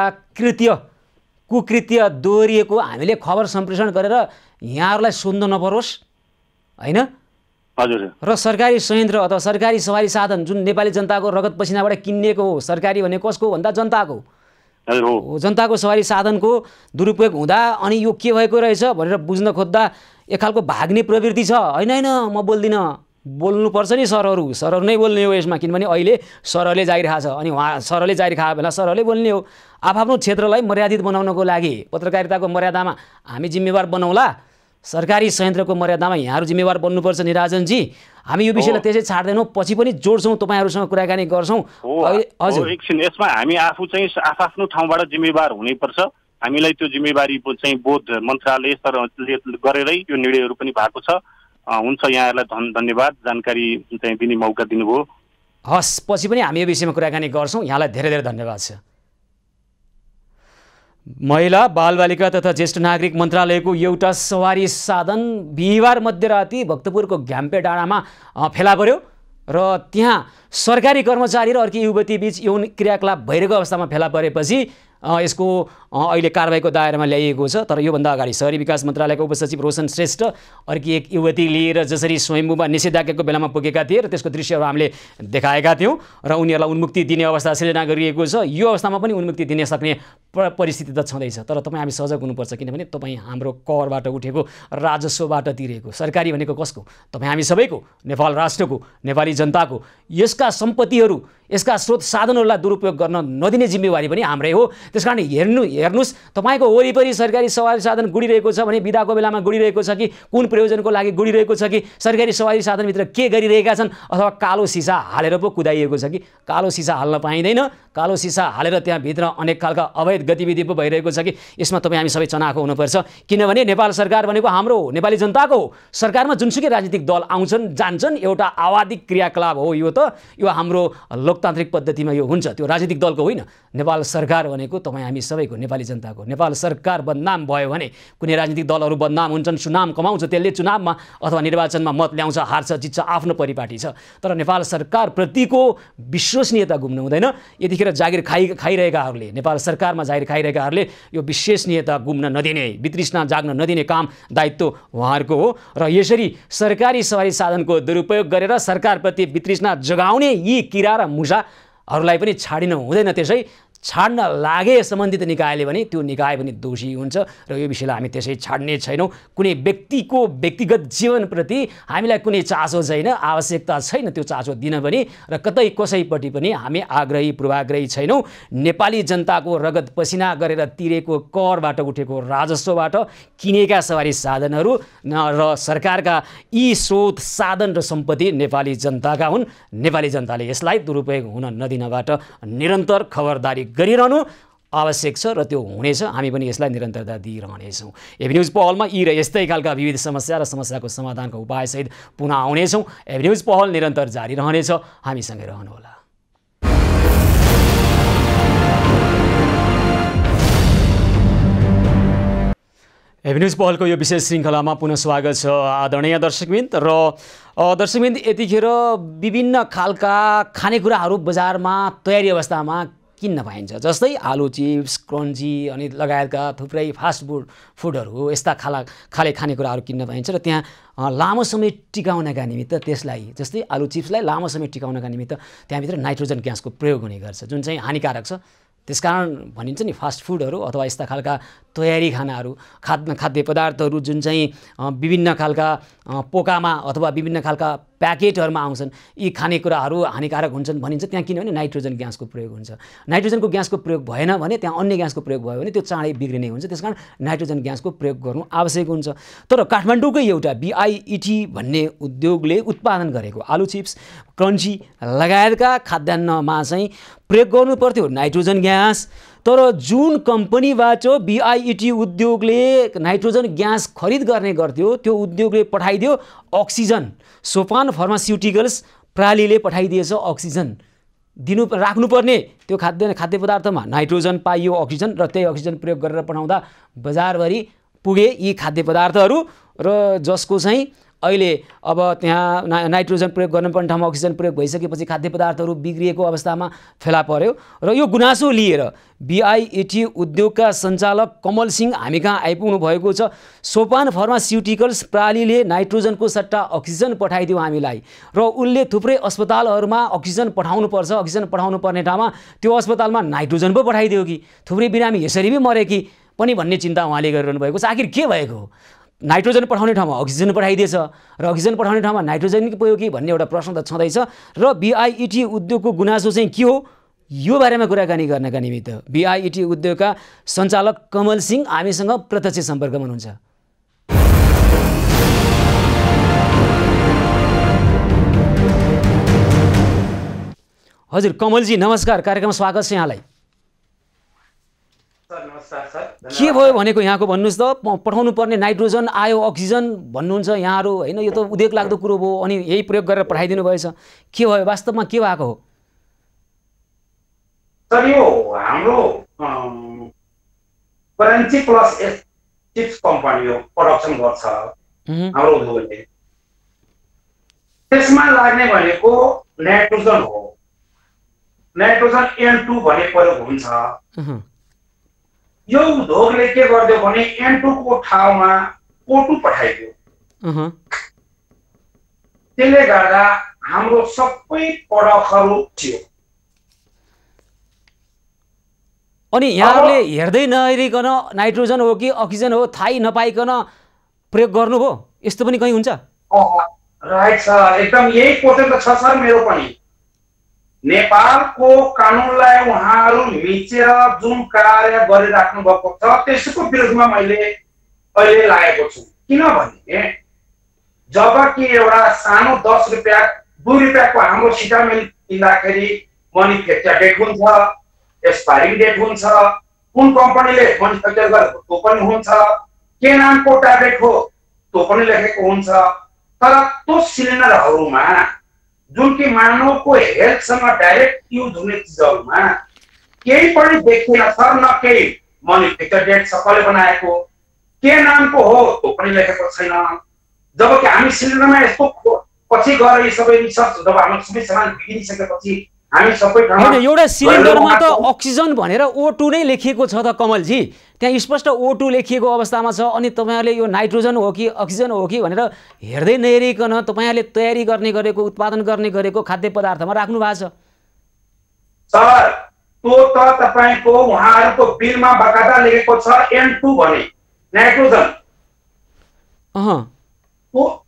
कुकृत्य दोहोरिएको हामीले खबर सम्प्रेषण गरेर यहाँहरूलाई सोध्न नपरोस्, होइन? हजुर। र सरकारी संयन्त्र अथवा सरकारी सवारी साधन जुन नेपाली जनताको रगत पसिनाबाट किनिएको हो, सरकारी भने कसको भन्दा जनताको, जनताको सवारी साधनको दुरुपयोग हुँदा अनि यो के भएको रहेछ भनेर बुझ्न खोज्दा एक खालको भाग्ने प्रवृत्ति छ। होइन, म बोल्दिनँ, बोल्नुपर्छ नि सरहरू नै बोल्ने हो यसमा, किनभने अहिले सरहरूले जागिरहेको छ। अनि उहाँ सरहरूले जागिर खायो बेला सरहरूले बोल्ने हो। आफ्नो क्षेत्रलाई मर्यादित बनाउनको लागि पत्रकारिताको मर्यादामा हामी जिम्मेवार बनाउला, सरकारी संयन्त्रको मर्यादामा यहाँहरू जिम्मेवार बन्नुपर्छ नि राजनजी। हामी यो विषयलाई त्यसै छाड्दैनौँ, पछि पनि जोड्छौँ, तपाईँहरूसँग कुराकानी गर्छौँ। हजुर, एकछिन यसमा हामी आफू चाहिँ आफ्नो ठाउँबाट जिम्मेवार हुनैपर्छ। हामीलाई त्यो जिम्मेवारी चाहिँ बोध मन्त्रालय स्तरले गरेरै यो निर्णयहरू पनि भएको छ। हुन्छ, यहाँहरूलाई धन्यवाद, जानकारी चाहिँ दिने मौका दिनुभयो। हस्, पछि पनि हामी यो विषयमा कुराकानी गर्छौँ। यहाँलाई धेरै धेरै धन्यवाद छ। महिला बालबालिका तथा ज्येष्ठ नागरिक मन्त्रालयको एउटा सवारी साधन बिहिबार मध्यराति भक्तपुरको घ्याम्पे डाँडामा फेला पर्यो र त्यहाँ सरकारी कर्मचारी र अर्की युवती बीच यौन क्रियाकलाप भइरहेको अवस्थामा फेला परेपछि यसको अहिले कारबाहीको दायरामा ल्याइएको छ। तर योभन्दा अगाडि शहरी विकास मन्त्रालयका उपसचिव रोशन श्रेष्ठ अर्की एक युवती लिएर जसरी स्वयम्भूमा निषेधाज्ञाको बेलामा पुगेका थिए र त्यसको दृश्यहरू हामीले देखाएका थियौँ र उनीहरूलाई उन्मुक्ति दिने अवस्था सिर्जना गरिएको छ। यो अवस्थामा पनि उन्मुक्ति दिन सक्ने परिस्थिति त छँदैछ। तर तपाईँ हामी सजग हुनुपर्छ, किनभने तपाईँ हाम्रो करबाट उठेको राजस्वबाट तिरेको, सरकारी भनेको कसको? तपाईँ हामी सबैको, नेपाल राष्ट्रको, नेपाली जनताको। यसका सम्पत्तिहरू, यसका स्रोत साधनहरूलाई दुरुपयोग गर्न नदिने जिम्मेवारी पनि हाम्रै हो। त्यसकारण हेर्नुहोस्, तपाईँको वरिपरि सरकारी सवारी साधन गुडिरहेको छ भने बिदाको बेलामा गुडिरहेको छ कि कुन प्रयोजनको लागि गुडिरहेको छ कि सरकारी सवारी साधनभित्र के गरिरहेका छन्, अथवा कालो सिसा हालेर पो कुदाइएको छ कि? कालो सिसा हाल्न पाइँदैन, कालो सिसा हालेर त्यहाँभित्र अनेक खालका अवैध गतिविधि पो भइरहेको छ कि यसमा तपाईँ हामी सबै चनाखो हुनुपर्छ। किनभने नेपाल सरकार भनेको हाम्रो नेपाली जनताको हो। सरकारमा जुनसुकै राजनीतिक दल आउँछन् जान्छन्, एउटा आवादिक क्रियाकलाप हो यो। त यो हाम्रो लोकतान्त्रिक पद्धतिमा यो हुन्छ, त्यो राजनीतिक दलको होइन। नेपाल सरकार भनेको तपाईँ हामी सबैको, नेपाली जनताको। नेपाल सरकार बदनाम भयो भने कुनै राजनीतिक दलहरू बदनाम हुन्छन्, सुनाम कमाउँछ, त्यसले चुनावमा अथवा निर्वाचनमा मत ल्याउँछ, हार्छ जित्छ, आफ्नो परिपाटी छ। तर नेपाल सरकारप्रतिको विश्वसनीयता गुम्नु हुँदैन। यतिखेर जागिर खाइरहेकाहरूले, नेपाल सरकारमा जागिर खाइरहेकाहरूले यो विश्वसनीयता गुम्न नदिने, वितृष्णा जाग्न नदिने काम दायित्व उहाँहरूको हो। र यसरी सरकारी सवारी साधनको दुरुपयोग गरेर सरकारप्रति वितृष्णा जगाउने यी किरा र मुसाहरूलाई पनि छाडिनु हुँदैन। त्यसै छाड्न लागे सम्बन्धित निकायले भने त्यो निकाय पनि दोषी हुन्छ र यो विषयलाई हामी त्यसै छाड्ने छैनौँ। कुनै व्यक्तिको व्यक्तिगत जीवनप्रति हामीलाई कुनै चासो छैन, आवश्यकता छैन त्यो चासो दिन पनि, र कतै कसैपट्टि पनि हामी आग्रही पूर्वाग्रही छैनौँ। नेपाली जनताको रगत पसिना गरेर तिरेको करबाट उठेको राजस्वबाट किनेका सवारी साधनहरू र सरकारका यी स्रोत साधन र सम्पत्ति नेपाली जनताका हुन्। नेपाली जनताले यसलाई दुरुपयोग हुन नदिनबाट निरन्तर खबरदारी गरिरहनु आवश्यक छ र त्यो हुनेछ। हामी पनि यसलाई निरन्तरता दिइरहनेछौँ। एबी न्युज पहलमा यी र यस्तै खालका विविध समस्या र समस्याको समाधानको उपायसहित पुनः आउनेछौँ। एबी न्युज पहल निरन्तर जारी रहनेछ, हामीसँगै रहनुहोला। एबी न्युज पहलको यो विशेष श्रृङ्खलामा पुनः स्वागत छ आदरणीय दर्शकवृन्द। र दर्शकवृन्द, यतिखेर विभिन्न खालका खानेकुराहरू बजारमा तयारी अवस्थामा किन्न पाइन्छ, जस्तै आलु चिप्स, क्रन्ची अनि लगायतका थुप्रै फास्ट फुडहरू, यस्ता खाले खानेकुराहरू किन्न पाइन्छ। र त्यहाँ लामो समय टिकाउनका निमित्त त्यसलाई, जस्तै आलु चिप्सलाई लामो समय टिकाउनका निमित्त त्यहाँभित्र नाइट्रोजन ग्यासको प्रयोग हुने गर्छ, जुन चाहिँ हानिकारक छ। त्यसकारण भनिन्छ नि फास्ट फुडहरू अथवा यस्ता खालका तयारी खानाहरू, खाद्य पदार्थहरू जुन चाहिँ विभिन्न खालका पोकामा अथवा विभिन्न खालका प्याकेटहरूमा आउँछन्, यी खानेकुराहरू हानिकारक हुन्छन् भनिन्छ त्यहाँ, किनभने नाइट्रोजन ग्यासको प्रयोग हुन्छ। नाइट्रोजनको ग्यासको प्रयोग भएन भने, त्यहाँ अन्य ग्यासको प्रयोग भयो भने त्यो चाँडै बिग्रिने हुन्छ। त्यसकारण नाइट्रोजन ग्यासको प्रयोग गर्नु आवश्यक हुन्छ। तर काठमाडौँकै एउटा BIET भन्ने उद्योगले उत्पादन गरेको आलु चिप्स, क्रन्ची लगायतका खाद्यान्नमा चाहिँ प्रयोग गर्नु पर्थ्यो नाइट्रोजन ग्यास। तर जुन कम्पनीबाट BIET उद्योगले नाइट्रोजन ग्यास खरिद गर्ने गर्थ्यो त्यो उद्योगले पठाइदियो अक्सिजन। सोपान फार्मास्युटिकल्स प्रालीले पठाइदिएछ अक्सिजन। राख्नुपर्ने त्यो खाद्य पदार्थमा नाइट्रोजन पाइयो, अक्सिजन, र त्यही अक्सिजन प्रयोग गरेर पठाउँदा बजारभरि पुगे यी खाद्य पदार्थहरू, र जसको चाहिँ अहिले अब त्यहाँ नाइट्रोजन प्रयोग गर्नुपर्ने ठाउँमा अक्सिजन प्रयोग भइसकेपछि खाद्य पदार्थहरू बिग्रिएको अवस्थामा फेला पर्यो। र यो गुनासो लिएर BIET उद्योगका सञ्चालक कमल सिंह हामी कहाँ आइपुग्नु भएको छ। सोपान फार्मास्युटिकल्स प्रालीले नाइट्रोजनको सट्टा अक्सिजन पठाइदियो हामीलाई, र उनले थुप्रै अस्पतालहरूमा अक्सिजन पठाउनुपर्छ, अक्सिजन पठाउनु पर्ने ठाउँमा त्यो अस्पतालमा नाइट्रोजन पो पठाइदियो कि, थुप्रै बिरामी यसरी पनि मरे कि पनि भन्ने चिन्ता उहाँले गरिरहनु भएको छ। आखिर के भएको? नाइट्रोजन पठाउने ठाउँमा अक्सिजन पठाइदिएछ र अक्सिजन पठाउने ठाउँमा नाइट्रोजन पयो कि भन्ने एउटा प्रश्न त छँदैछ। र BIET उद्योगको गुनासो चाहिँ के हो, यो बारेमा कुराकानी गर्नका निमित्त BIET उद्योगका सञ्चालक कमल सिंह हामीसँग प्रत्यक्ष सम्पर्कमा हुनुहुन्छ। हजुर कमलजी नमस्कार, कार्यक्रममा स्वागत छ यहाँलाई। के भयो भनेको यहाँको भन्नुहोस् त, पठाउनु पर्ने नाइट्रोजन आयो, अक्सिजन भन्नुहुन्छ यहाँहरू होइन, यो त उद्योग लाग्दो कुरो भयो, अनि यही प्रयोग गरेर पठाइदिनु भएछ। के भयो वास्तवमा, के भएको हो? सर यो हाम्रो करेन्सी प्लस चिप्स कम्पनी हो, प्रोडक्सन गर्छ हाम्रो उद्योगले। त्यसमा लाग्ने भनेको नाइट्रोजन हो। नाइट्रोजन N2 भन्ने प्रयोग हुन्छ। यो उद्योगले के गर्दियो भने N2 को ठाउँमा O2 पठाइदियो। त्यसले गर्दा हाम्रो सबै प्रडक्टहरू थियो। अनि यहाँहरूले हेर्दै नहेरिकन नाइट्रोजन हो कि अक्सिजन हो थाहै नपाइकन प्रयोग गर्नुभयो, यस्तो पनि कहीँ हुन्छ? राइट सर, एकदम यही क्वेसन त छ सर मेरो पनि। नेपालको कानुनलाई उहाँहरू मिचेर जुन कार्य गरिराख्नु भएको छ त्यसको विरुद्धमा मैले अहिले लागेको छु। किनभने जब कि एउटा सानो 10 रुपैयाँ 2 रुपैयाँको हाम्रो सिटामिल किन्दाखेरि मनी फ्याक्चर डेट हुन्छ, एक्सपायरी डेट हुन्छ, कुन कम्पनीले म्यानुफ्याक्चर गरेको त्यो पनि हुन्छ, के नामको ट्याब्लेट हो त्यो पनि लेखेको हुन्छ। तर त्यो सिलिन्डरहरूमा जुन कि मानवको हेल्थसँग डाइरेक्ट युज हुने चिजहरूमा केही पनि देखिएन सर, न केही म्यानुफ्याक्चर डेट कसले बनाएको, के नामको हो त्यो पनि लेखेको छैन। जबकि हामी सिलिन्डरमा यस्तो पछि गएर यी सबै रिसर्च जब हाम्रो सबै सामान बिग्रिसकेपछि हामी सबै हैन, एउटा सिलिन्डरमा त अक्सिजन भनेर O2 नै लेखिएको छ त कमलजी, त्यहाँ स्पष्ट O2 लेखिएको अवस्थामा छ। अनि तपाईहरुले यो नाइट्रोजन हो कि अक्सिजन हो कि भनेर हेर्दै नहेरिकन तपाईहरुले तयारी गर्ने गरेको, उत्पादन गर्ने गरेको खाद्य पदार्थमा राख्नु भएको छ। सर त्यो त तपाईको उहाँहरुको बिलमा बकायदा लेखेको छ N2 भने नाइट्रोजन।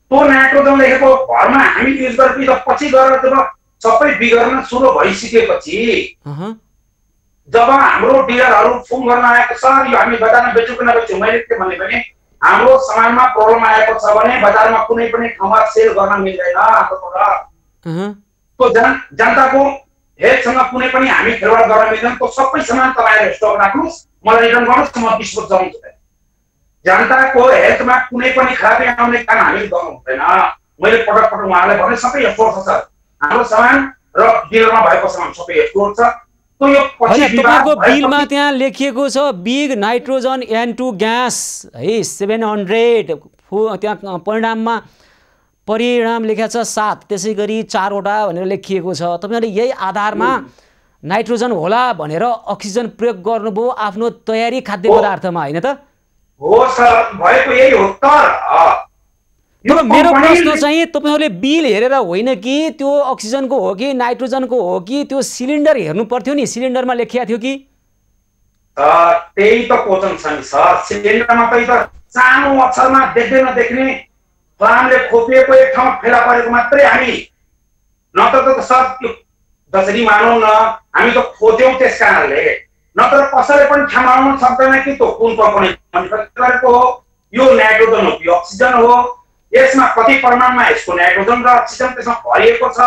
त्यो नाइट्रोजन लेखेको घरमा हामी युज गरेपछि पछि गएर जब सबै बिग्रन सुरु भइसकेपछि जब हाम्रो डिलरहरू फोन गर्न आएको सर यो हामी बजारमा बेच्नु कि नबेच्नु, मैले के भने पनि हाम्रो सामानमा प्रब्लम आएको छ भने बजारमा कुनै पनि ठाउँमा सेल गर्न मिल्दैन। त्यो जनताको हेल्थसँग कुनै पनि हामी खेलवाड गर्न मिल्दैन। त्यो सबै सामान तपाईहरुले स्टक राख्नुस्, मलाई रिटर्न गर्नुस्, म 20 वर्ष जाउँछु। जनताको हेल्थमा कुनै पनि खराबी आउने काम हामीले गर्नु हुँदैन। मैले पटक पटक उहाँलाई भने सबै स्टोर छ, हाम्रो सामान र डिलरमा भएको सामान सबै स्टोर छ। तो यो पछि तपाईको बिलमा त्यहाँ लेखिएको छ बिग नाइट्रोजन N2 ग्यास है 700, त्यहाँ परिणाम लेखेको छ 7, त्यसैगरी 4 वटा भनेर लेखिएको छ। तपाईहरुले यही आधारमा नाइट्रोजन होला भनेर अक्सिजन प्रयोग गर्नुभयो आफ्नो तयारी खाद्य पदार्थमा, हैन त? हो सर, भएको यही हो। तर मेरो प्रश्न चाहिँ तपाईहरुले बिल हेरेर होइन कि त्यो अक्सिजनको हो कि नाइट्रोजनको हो कि त्यो सिलिन्डर हेर्नु पर्थ्यो नि, सिलिन्डरमा लेखिएको थियो कि? त्यही त क्वेशन छ नि सर। सिलिन्डरमा त सानो अक्षरमा देख्दै नदेख्ने फलामले खोपिएको एक ठाउँ फेला परेको मात्रै हामी, नत्र त सर जसरी मानौँ न हामी त खोज्यौँ त्यस कारणले, नत्र कसैले पनि ठमाउन सक्दैन कि त्यो कुन कम्पनी गरेको हो, यो नाइट्रोजन हो कि अक्सिजन हो, यसमा कति परिमाणमा यसको नाइट्रोजन र अक्सिजन त्यसमा भरिएको छ,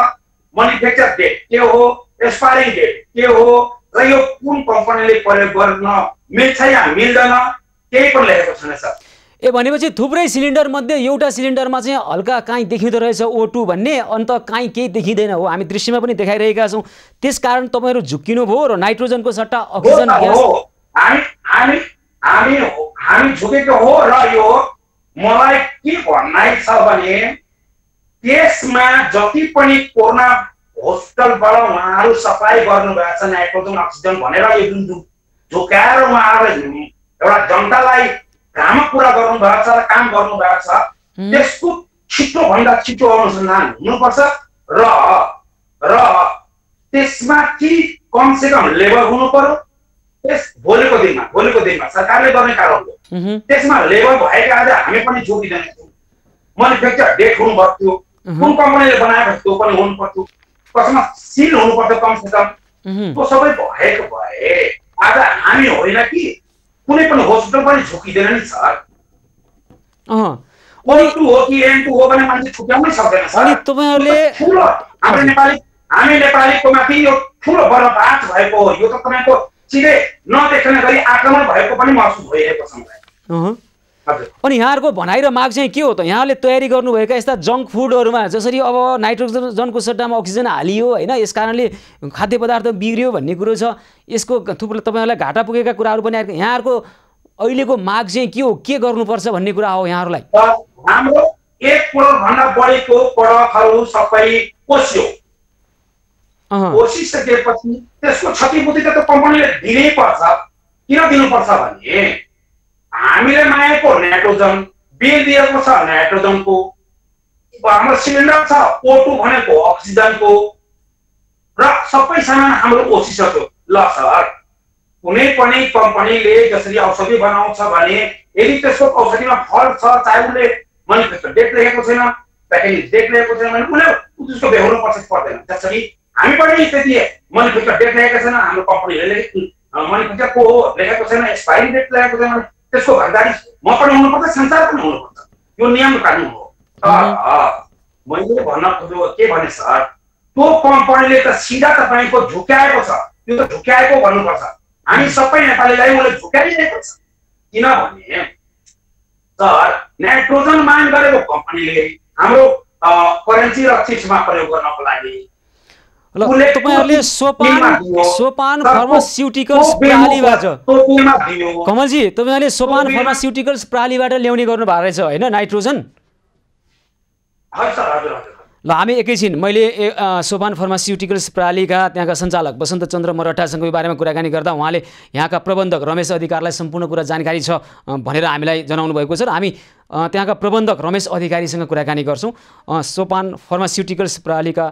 म्यानुफ्याक्चर डेट के हो, एक्सपायरी डेट के हो, र यो कुन कम्पनीले प्रयोग गर्न मिल्छ या मिल्दैन केही पनि लेखेको छैन सर। भनेपछि थुप्रै सिलिन्डर मध्ये एउटा सिलिन्डरमा चाहिँ हल्का काहीँ देखिँदो रहेछ O2 भन्ने, अन्त काहीँ केही देखिँदैन हो। हामी दृश्यमा पनि देखाइरहेका छौँ। त्यसकारण तपाईहरु झुक्किनु भयो र नाइट्रोजनको सट्टा अक्सिजन ग्यास हामी झुकेको हो। र यो मलाई के भन्नाइ छ भने त्यसमा जति पनि कोरोना हस्पिटलबाट उहाँहरू सप्लाई गर्नुभएको छ नाइट्रोजन अक्सिजन भनेर यो जुन झुकाएर उहाँहरूले एउटा जनतालाई काम पुरा गर्नुभएको छ र काम गर्नुभएको छ, त्यसको छिटो भन्दा छिटो अनुसन्धान हुनुपर्छ र त्यसमा कि कम से कम लेबर हुनु पर्यो। त्यस भोलिको दिनमा सरकारले गर्ने कारण हो, त्यसमा लेबर भएको आज हामी पनि जोडिँदैन थियौँ। म्यानुफ्याक्चर डेट हुनु पर्थ्यो, कुन कम्पनीले बनाएको त्यो पनि हुनु पर्थ्यो, कसमा सिल हुनु पर्थ्यो कम से कम, त्यो सबै भएको भए आज हामी होइन कि कुनै पनि हस्पिटल पनि झुकिँदैन नि सर। O2 हो कि N2 हो भने मान्छे छुट्याउनै सक्दैन सर। अनि तपाईहरुले हामी नेपालीको माथि यो ठुलो बर्बाद भएको हो। यो त तपाईको सिधै नदेख्ने गरी आक्रमण भएको पनि महसुस भइरहेको छ मलाई। अनि यहाँहरुको भनाइ र माग चाहिँ के हो त? यहाँले तयारी गर्नुभएका यस्ता जंक फुडहरुमा जसरी अब नाइट्रोजनको सट्टामा अक्सिजन हालियो हैन, यसकारणले खाद्य पदार्थ बिग्रियो भन्ने कुरो छ, यसको थुप्रो तपाईहरुलाई घाटा पुगेका कुराहरु पनि आएको। यहाँहरुको अहिलेको माग चाहिँ के हो, के गर्नुपर्छ भन्ने कुरा हो यहाँहरुलाई? हाम्रो 1 करोड भन्दा बढीको प्रोडक्टहरु सबै पोसियो, पोसिसकेपछि त्यसको क्षतिपूर्ति त कम्पनीले दिनै पर्छ। किन दिनुपर्छ भने हामीले मागेको नाइट्रोजन बिल दिएको छ नाइट्रोजनको, हाम्रो सिलिन्डर छ O2 भनेको अक्सिजनको, र सबै सामान हाम्रो पोसिसक्यो। ल सर, कुनै पनि कम्पनीले जसरी औषधि बनाउँछ भने यदि त्यसको औषधिमा फल छ, चाहे उसले म्यानुफ्याक्चर डेट लेखेको छैन, प्याकेजिङ डेट लेखेको छैन भने उसले त्यसको बेहोर्नु पर्छ पर्दैन। जसरी हामी पनि त्यति म्यानुफ्याक्चर डेट लेखेको छैन, हाम्रो कम्पनीले म्यानुफ्याक्चरको लेखेको छैन, एक्सपायरी डेट लेखेको छैन, त्यसको भागदारी म पनि हुनुपर्छ, संसार पनि हुनुपर्छ। यो नियम कानुन हो। मैले भन्न खोजेको के भने सर, त्यो कम्पनीले त सिधा तपाईको झुक्याएको छ। त्यो त झुक्याएको भन्नुपर्छ। हामी सबै नेपालीलाई उसले झुक्याइरहेको छ। किनभने सर नाइट्रोजन माग गरेको कम्पनीले हाम्रो करेन्सी र चिप्समा प्रयोग गर्नको लागि ल तपाईहरुले सोपान फार्मास्युटिकल्स प्रालीबाट कमलजी तपाईहरुले सोपान फार्मास्युटिकल्स प्रालीबाट ल्याउने गर्नु भएको रहेछ हैन नाइट्रोजन? हजुर। ल हामी एकैछिन मैले सोपान फार्मास्युटिकल्स प्रालीका त्यहाँका सञ्चालक वसन्त चन्द्र मराठासँग यो बारेमा कुराकानी गर्दा उहाँले यहाँका प्रबन्धक रमेश अधिकारीलाई सम्पूर्ण कुरा जानकारी छ भनेर हामीलाई जनाउनु भएको छ र हामी त्यहाँका प्रबन्धक रमेश अधिकारीसँग कुराकानी गर्छौं। सोपान फार्मास्युटिकल्स प्रालीका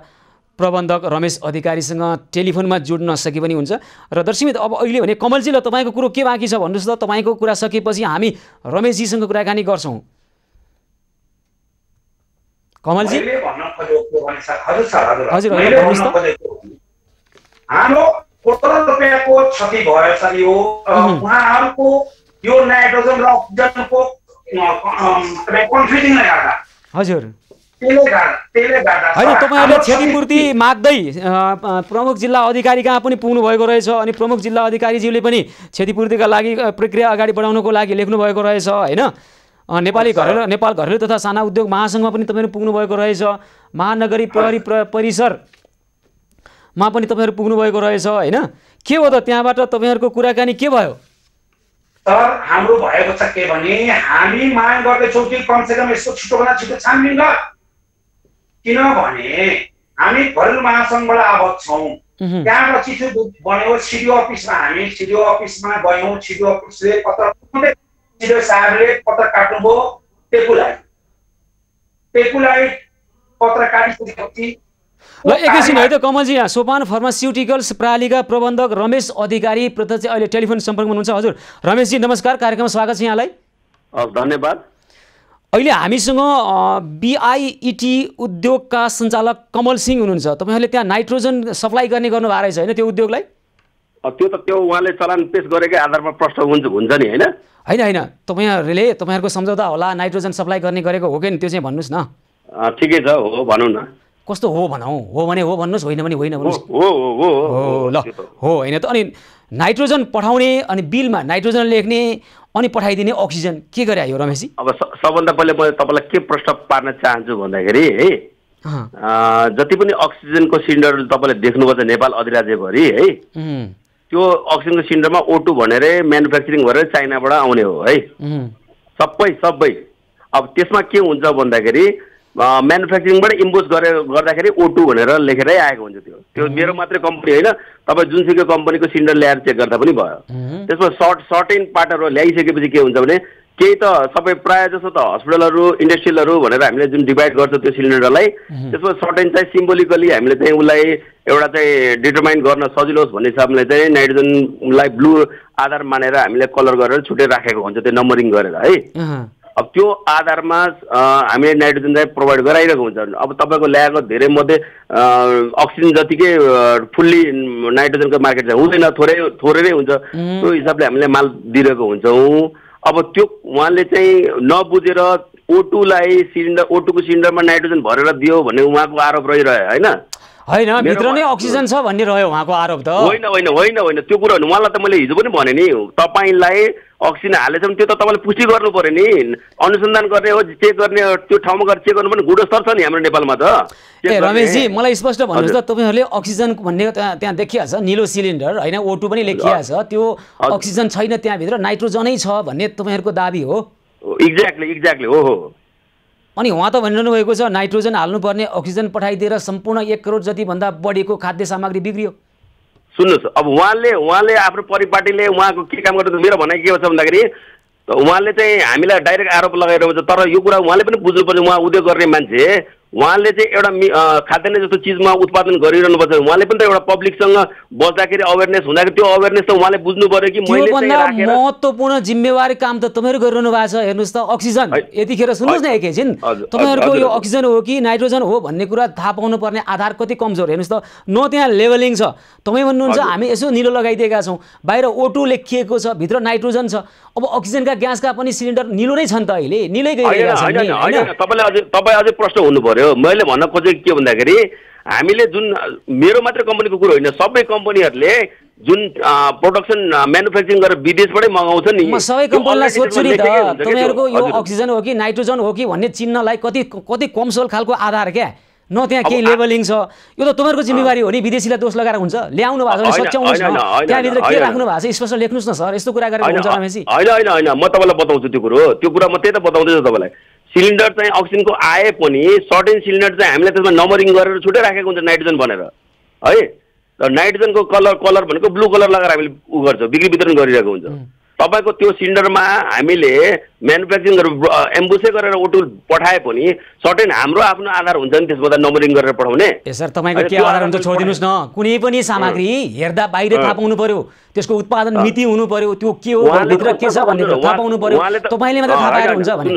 प्रबन्धक रमेश अधिकारीसँग टेलिफोनमा जोड्न सके पनि हुन्छ। र दर्शकमित अब अहिले भने कमलजी ल तपाईको कुरो के बाँकी छ भन्नुस् त? तपाईको कुरा सकेपछि हामी रमेशजीसँग कुराकानी गर्छौं। कमलजी हजुर हाम्रो करोड रुपैयाँको क्षति भएछ यो उहाँहरूको यो नाइट्रोजन र अक्सिजनको कन्फ्युजिङले गर्दा हजुर त्यसले गर्दा हैन तपाईहरुले क्षतिपूर्ति माग्दै प्रमुख जिल्ला अधिकारी कहाँ पनि पुग्नु भएको रहेछ अनि प्रमुख जिल्ला अधिकारीज्यूले पनि क्षतिपूर्तिका लागि प्रक्रिया अगाडि बढाउनको लागि लेख्नु भएको रहेछ हैन? नेपाल घरेलु तथा साना उद्योग महासंघमा पनि तपाईहरु पुग्नु भएको रहेछ। महानगरी प्रहरी परिसरमा पनि तपाईहरु पुग्नु भएको रहेछ हैन? के हो त त्यहाँबाट तपाईहरुको कुराकानी के भयो? सर हाम्रो भएको छ के भने हामी माग गर्दैछौँ कि कमसेकम यसको छिटोभन्दा छिटो छानबिन गर। किनभने हामी घरेलु महासंघबाट आबद्ध छौँ। त्यहाँबाट चिठो बन्यो सिडिओ अफिसमा, हामी सिडिओ अफिसमा गयौँ। सिडिओ अफिसले पत्र सिडिओ साहबले पत्र काट्नुभयो टेकुलाई पत्र काटिसकेपछि ल एकैछिन है त कमलजी, यहाँ सोपान फार्मास्युटिकल्स प्रालीका प्रबन्धक रमेश अधिकारी प्रत्यक्ष अहिले टेलिफोन सम्पर्कमा हुनुहुन्छ। हजुर रमेशजी नमस्कार, कार्यक्रममा स्वागत छ यहाँलाई। धन्यवाद। अहिले हामीसँग बीआईईटी उद्योगका सञ्चालक कमल सिंह हुनुहुन्छ। तपाईहरुले त्यहाँ नाइट्रोजन सप्लाई गर्ने गर्नु भएको रहेछ हैन त्यो उद्योगलाई? त्यो उहाँले चलान पेश गरेकै आधारमा प्रश्न हुन्छ नि हैन? हैन तपाईहरुको सम्झौता होला नाइट्रोजन सप्लाई गर्ने गरेको हो कि त्यो चाहिँ भन्नुस् न। ठिकै छ, हो भनौँ न। कस्तो हो भनौँ? हो भने हो भन्नुस्, होइन भने होइन भन्नुस्। हो ल हो हैन त। अनि नाइट्रोजन पठाउने अनि बिलमा नाइट्रोजन लेख्ने अनि पठाइदिने अक्सिजन के गरे आयो रमेशजी? अब सबभन्दा पहिले म तपाईलाई के प्रश्न पार्न चाहन्छु भन्दाखेरि है जति पनि अक्सिजनको सिलिन्डर तपाईले देख्नुभयो नेपाल अधिराज्यभरि है त्यो अक्सिजनको सिलिन्डरमा O2 भनेर म्यानुफ्याक्चरिङ गरेर चाइनाबाट आउने हो है सबै। अब त्यसमा के हुन्छ भन्दाखेरि म्यानुफ्याक्चरिङबाट इम्पोज गर्दाखेरि O2 भनेर लेखेरै आएको हुन्छ। त्यो मेरो मात्रै कम्पनी होइन, तपाईँ जुनसुकै कम्पनीको सिलिन्डर ल्याएर चेक गर्दा पनि भयो। त्यसमा सर्टेन पार्टहरू ल्याइसकेपछि के हुन्छ भने केही त सबै प्रायः जसो त हस्पिटलहरू इन्डस्ट्रियलहरू भनेर हामीले जुन डिभाइड गर्छ त्यो सिलिन्डरलाई त्यसमा सर्टेन चाहिँ सिम्बोलिकली हामीले चाहिँ उसलाई एउटा चाहिँ डिटरमाइन गर्न सजिलो होस् भन्ने हिसाबले चाहिँ नाइट्रोजनलाई ब्लू आधार मानेर हामीले कलर गरेर छुट्टै राखेको हुन्छ त्यो नम्बरिङ गरेर है। अब त्यो आधारमा हामीले नाइट्रोजन चाहिँ प्रोभाइड गराइरहेको हुन्छ। अब तपाईँको ल्याएको धेरै मध्ये अक्सिजन जतिकै फुल्ली नाइट्रोजनको मार्केट चाहिँ हुँदैन, थोरै हुन्छ। त्यो हिसाबले हामीले माल दिइरहेको हुन्छौँ। अब त्यो उहाँले चाहिँ नबुझेर O2लाई O2को सिलिन्डरमा नाइट्रोजन भरेर दियो भन्ने उहाँको आरोप रहिरह्यो होइन? होइन भित्र नै अक्सिजन छ भन्ने रह्यो उहाँको आरोप त। होइन त्यो कुरा उहाँलाई त मैले हिजो पनि भने नि तपाईलाई अक्सिजन हालेछ भने त्यो त तपाईँले पुष्टि गर्नु पर्यो नि। अनुसन्धान गर्ने हो, चेक गर्ने त्यो ठाउँमा गएर चेक गर्नु पनि गुणस्तर छ नि हाम्रो नेपालमा त। रमेशजी मलाई स्पष्ट भन्नुहोस् त, तपाईँहरूले अक्सिजन भन्ने त्यहाँ देखिया छ निलो सिलिन्डर होइन O2 पनि लेखिया छ, त्यो अक्सिजन छैन त्यहाँभित्र नाइट्रोजनै छ भन्ने तपाईँहरूको दाबी हो? एक्ज्याक्टली हो। अनि उहाँ त भनिरहनु भएको छ नाइट्रोजन हाल्नुपर्ने अक्सिजन पठाइदिएर सम्पूर्ण 1 करोड जति भन्दा बढीको खाद्य सामग्री बिग्रियो। सुन्नुहोस्, अब उहाँले आफ्नो परिपाटीले उहाँको के काम गर्नु, मेरो भनाइ के छ भन्दाखेरि उहाँले चाहिँ हामीलाई डाइरेक्ट आरोप लगाइरहेको छ। तर यो कुरा उहाँले पनि बुझ्नु पर्ने, उहाँ उद्योग गर्ने मान्छे उहाँले चाहिँ एउटा खाद्यान्न जस्तो चिजमा उत्पादन गरिरहनुपर्छ। उहाँले पनि त एउटा पब्लिकसँग बस्दाखेरि अवेरनेस हुँदाखेरि त्यो अवेरनेस त उहाँले बुझ्नु पर्यो कि मैले चाहिँ महत्त्वपूर्ण जिम्मेवारी काम त तपाईँहरू गरिरहनु भएको छ। हेर्नुहोस् त अक्सिजन यतिखेर सुन्नुहोस् न एकैछिन, तपाईँहरूको यो अक्सिजन हो कि नाइट्रोजन हो भन्ने कुरा थाहा पाउनु पर्ने आधार कति कमजोर। हेर्नुहोस् त न त्यहाँ लेभलिङ छ। तपाईँ भन्नुहुन्छ हामी यसो निलो लगाइदिएका छौँ, बाहिर O2 लेखिएको छ, भित्र नाइट्रोजन छ। अब अक्सिजनका ग्यासका पनि सिलिन्डर निलो नै छन् त, अहिले निलै गइरहेका छन्। तपाईँ अझै प्रश्न हुनु पर्यो। मैले भन्न खोजेको के भन्दाखेरि हामीले जुन मेरो मात्र कम्पनीको कुरो होइन, सबै कम्पनीहरूले जुन प्रोडक्सन म्यानुफ्याक्चरिङ गरेर विदेशबाटै मगाउँछ नि म सबै कम्पनीलाई सोध्छु नि त तपाईहरुको यो अक्सिजन हो कि नाइट्रोजन हो कि भन्ने चिन्हलाई कति कमसल खालको आधार क्या न त्यहाँ केही लेबलिङ छ यो त तपाईहरुको जिम्मेवारी हो नि विदेशीलाई दोष लगाएर हुन्छ ल्याउनु भएको छ सच्याउनुस् न त्यहाँ भित्र के राख्नु भएको छ स्पष्ट लेख्नुस् न सर यस्तो कुरा गरेको हुन्छ रमेशजी हैन म तपाईलाई बताउँछु त्यो कुरा म त्यही त बताउँदैछु तपाईलाई सिलिन्डर चाहिँ अक्सिजनको आए पनि सर्टेन सिलिन्डर चाहिँ हामीले त्यसमा नम्बरिङ गरेर छुट्टै राखेको हुन्छ नाइट्रोजन भनेर है र नाइट्रोजनको कलर भनेको ब्लू कलर लगाएर हामीले उ गर्छ बिक्री वितरण गरिरहेको हुन्छ तपाईको त्यो सिलिन्डरमा हामीले म्यानुफ्याक्चरिङ गरेर एम्बुसै गरेर ओटुल पठाए पनि सर्टेन हाम्रो आफ्नो आधार हुन्छ नि त्यसमा त नम्बरिङ गरेर पठाउने ए सर तपाईको के आधार हुन्छ छोडिदिनुस् न कुनै पनि सामग्री हेर्दा बाहिर थाहा पाउनु पर्यो त्यसको उत्पादन मिति हुनु पर्यो त्यो के हो भित्र के छ भन्ने थाहा पाउनु पर्यो तपाईले मात्र थाहा पाएर हुन्छ भने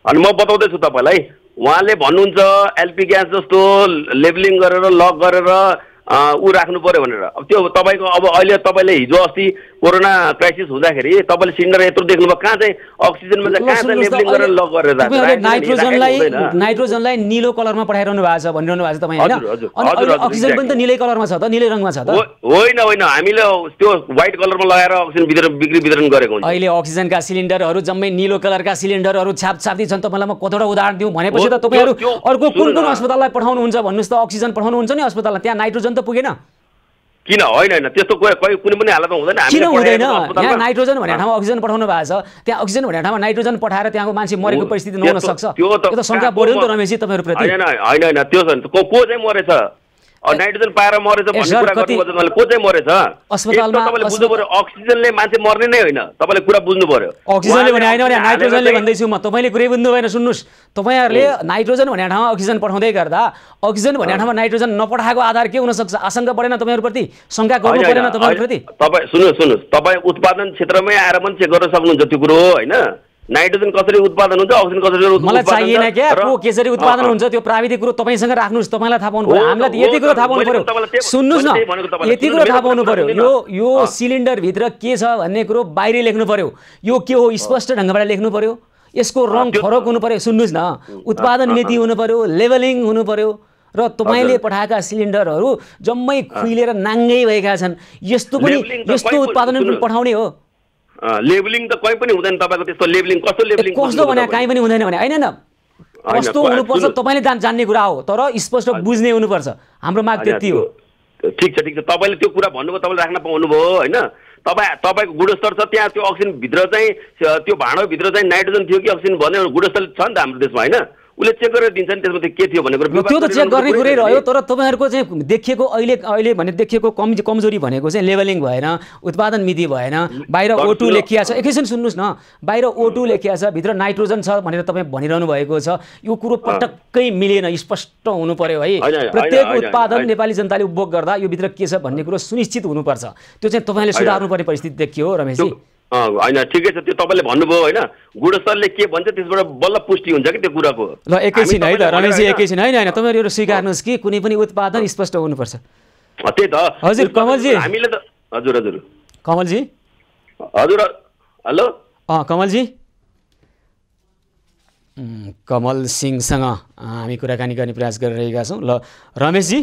अनि म बताउँदै छु तपाईलाई उहाँले भन्नुहुन्छ एलपी ग्यास जस्तो लेबलिङ गरेर लक गरेर उ राख्नु पर्यो भनेर अब त्यो तपाईको अब अहिले तपाईले हिजो अस्ति कोरोना क्राइसिस हुँदाखेरि तपाईले सिलिन्डर यत्रो देख्नुभयो कहाँ चाहिँ अक्सिजनमा चाहिँ कहाँ चाहिँ लेबलिङ गरेर लक गरेर राख्छ नाइट्रोजनलाई नीलो कलरमा पठाइरहनु भएको छ भनिरहनु भएको छ तपाई हैन अनि अक्सिजन पनि त नीलै कलरमा छ त नीलै रङमा छ त होइन हामीले त्यो व्हाइट कलरमा लगाएर अक्सिजन बिक्री वितरण गरेको हुन्छ अहिले अक्सिजनका सिलिन्डरहरू जम्मै नीलो कलरका सिलिन्डरहरू छापछाप्ती छन् तपाईलाई म कतौटा उदाहरण दिउँ भनेपछि त तपाईहरु अर्को कुन अस्पताललाई पठाउनुहुन्छ भन्नुस् त अक्सिजन पठाउनुहुन्छ नि अस्पतालमा त्यहाँ नाइट्रोजन त पुगेन किन होइन त्यस्तो कुनै पनि हालतमा हुँदैन किन हुँदैन यहाँ नाइट्रोजन भन्ने ठाउँमा अक्सिजन पठाउनु भएको छ त्यहाँ अक्सिजन भन्ने ठाउँमा नाइट्रोजन पठाएर त्यहाँको मान्छे मरेको परिस्थिति नहुन सक्छ त्यो त शंका बढ्यो नि त रमेशजी तपाईहरुप्रति हैन त्यो को चाहिँ मरेछ नाइट्रोजन पाएर मरेछ भन्ने कुरा गर्नुपर्छ को चाहिँ मरेछ अस्पतालमा तपाईले बुझ्नु पर्यो अक्सिजनले मान्छे मर्ने नै होइन तपाईले कुरा बुझ्नु पर्यो अक्सिजनले भने हैन भने नाइट्रोजनले भन्दै छु म तपाईले कुरै बुझ्नु भएन सुन्नुस् तपाईहरुले नाइट्रोजन भन्ने ठाउँमा अक्सिजन पठाउँदै गर्दा अक्सिजन भन्ने ठाउँमा नाइट्रोजन नपठाएको आधार के हुन सक्छ आशंका बढेन तपाईहरुप्रति शंका गर्नु परेन तपाईहरुप्रति तपाई सुन्नुस् तपाई उत्पादन क्षेत्रमै आएर पनि चेक गर्न सक्नुहुन्छ त्यो कुरो हैन नाइट्रोजन कसरी उत्पादन हुन्छ अक्सिजन कसरी उत्पादन मलाई चाहिएन क्या को कसरी उत्पादन हुन्छ त्यो प्राविधिक कुरो तपाईसँग राख्नुस् तपाईलाई थाहा पाउनु पर्यो हामीलाई यति कुरो थाहा पाउनु पर्यो सुन्नुस् न यति कुरो थाहा पाउनु पर्यो यो सिलिन्डर भित्र के छ भन्ने कुरो बाहिर लेख्नु पर्यो यो के हो स्पष्ट ढंगबाट लेख्नु पर्यो यसको रङ फरक हुनु पर्यो सुन्नुस् न उत्पादन मिति हुनु पर्यो लेभलिङ हुनु पर्यो र तपाईले पठाएका सिलिन्डरहरू जम्मै खुइलेर नाङ्गै भएका छन् यस्तो उत्पादन पनि पठाउने हो लेबलिङ त कहीं पनि हुँदैन तपाईको त्यस्तो लेबलिङ कस्तो भने कहीं पनि हुँदैन भने हैन कस्तो हुनुपर्छ तपाईले जान्ने कुरा हो तर स्पष्ट बुझ्ने हुनुपर्छ हाम्रो माग त्यति हो ठीक छ तपाईले त्यो कुरा भन्नुभयो तपाईले राख्न पाउनुभयो हैन तपाईको गुणस्तर छ त्यहाँ त्यो अक्सिजन भित्र चाहिँ त्यो भाँडो भित्र चाहिँ नाइट्रोजन थियो कि अक्सिजन भन्ने गुणस्तर छ नि त हाम्रो देशमा हैन उले चेक गरेर दिन्छ नि त्यसमा के थियो भन्ने कुरा त्यो त चेक गर्ने कुरै रह्यो तर तपाईहरुको चाहिँ देखिएको अहिले भने देखिएको कमजोरी भनेको चाहिँ लेभलिङ भएन उत्पादन मिति भएन बाहिर O2 लेखिया छ एकैछिन सुन्नुस् न बाहिर O2 लेखिया छ भित्र नाइट्रोजन छ भनेर तपाई भनिरहनु भएको छ यो कुरो पटक्कै मिलेन स्पष्ट हुनु पर्यो है प्रत्येक उत्पादन नेपाली जनताले उपभोग गर्दा यो भित्र के छ भन्ने कुरो सुनिश्चित हुनुपर्छ त्यो चाहिँ तपाईले सुधार्नु पर्ने परिस्थिति देखियो रमेशजी हैन ठिकै छ त्यो तपाईले भन्नुभयो हैन गुणस्तरले के भन्छ त्यसबाट बल्ल पुष्टि हुन्छ कि त्यो कुराको ल एकैछिन है त रमेशजी एकैछिन हैन तपाईहरु यो स्वीकार्नुस् कि कुनै पनि उत्पादन स्पष्ट हुनुपर्छ त्यही त हजुर कमलजी हामीले त हजुर कमलजी हजुर हेलो कमलजी कमल सिंहसँग हामी कुराकानी गर्ने प्रयास गरिरहेका छौं ल रमेशजी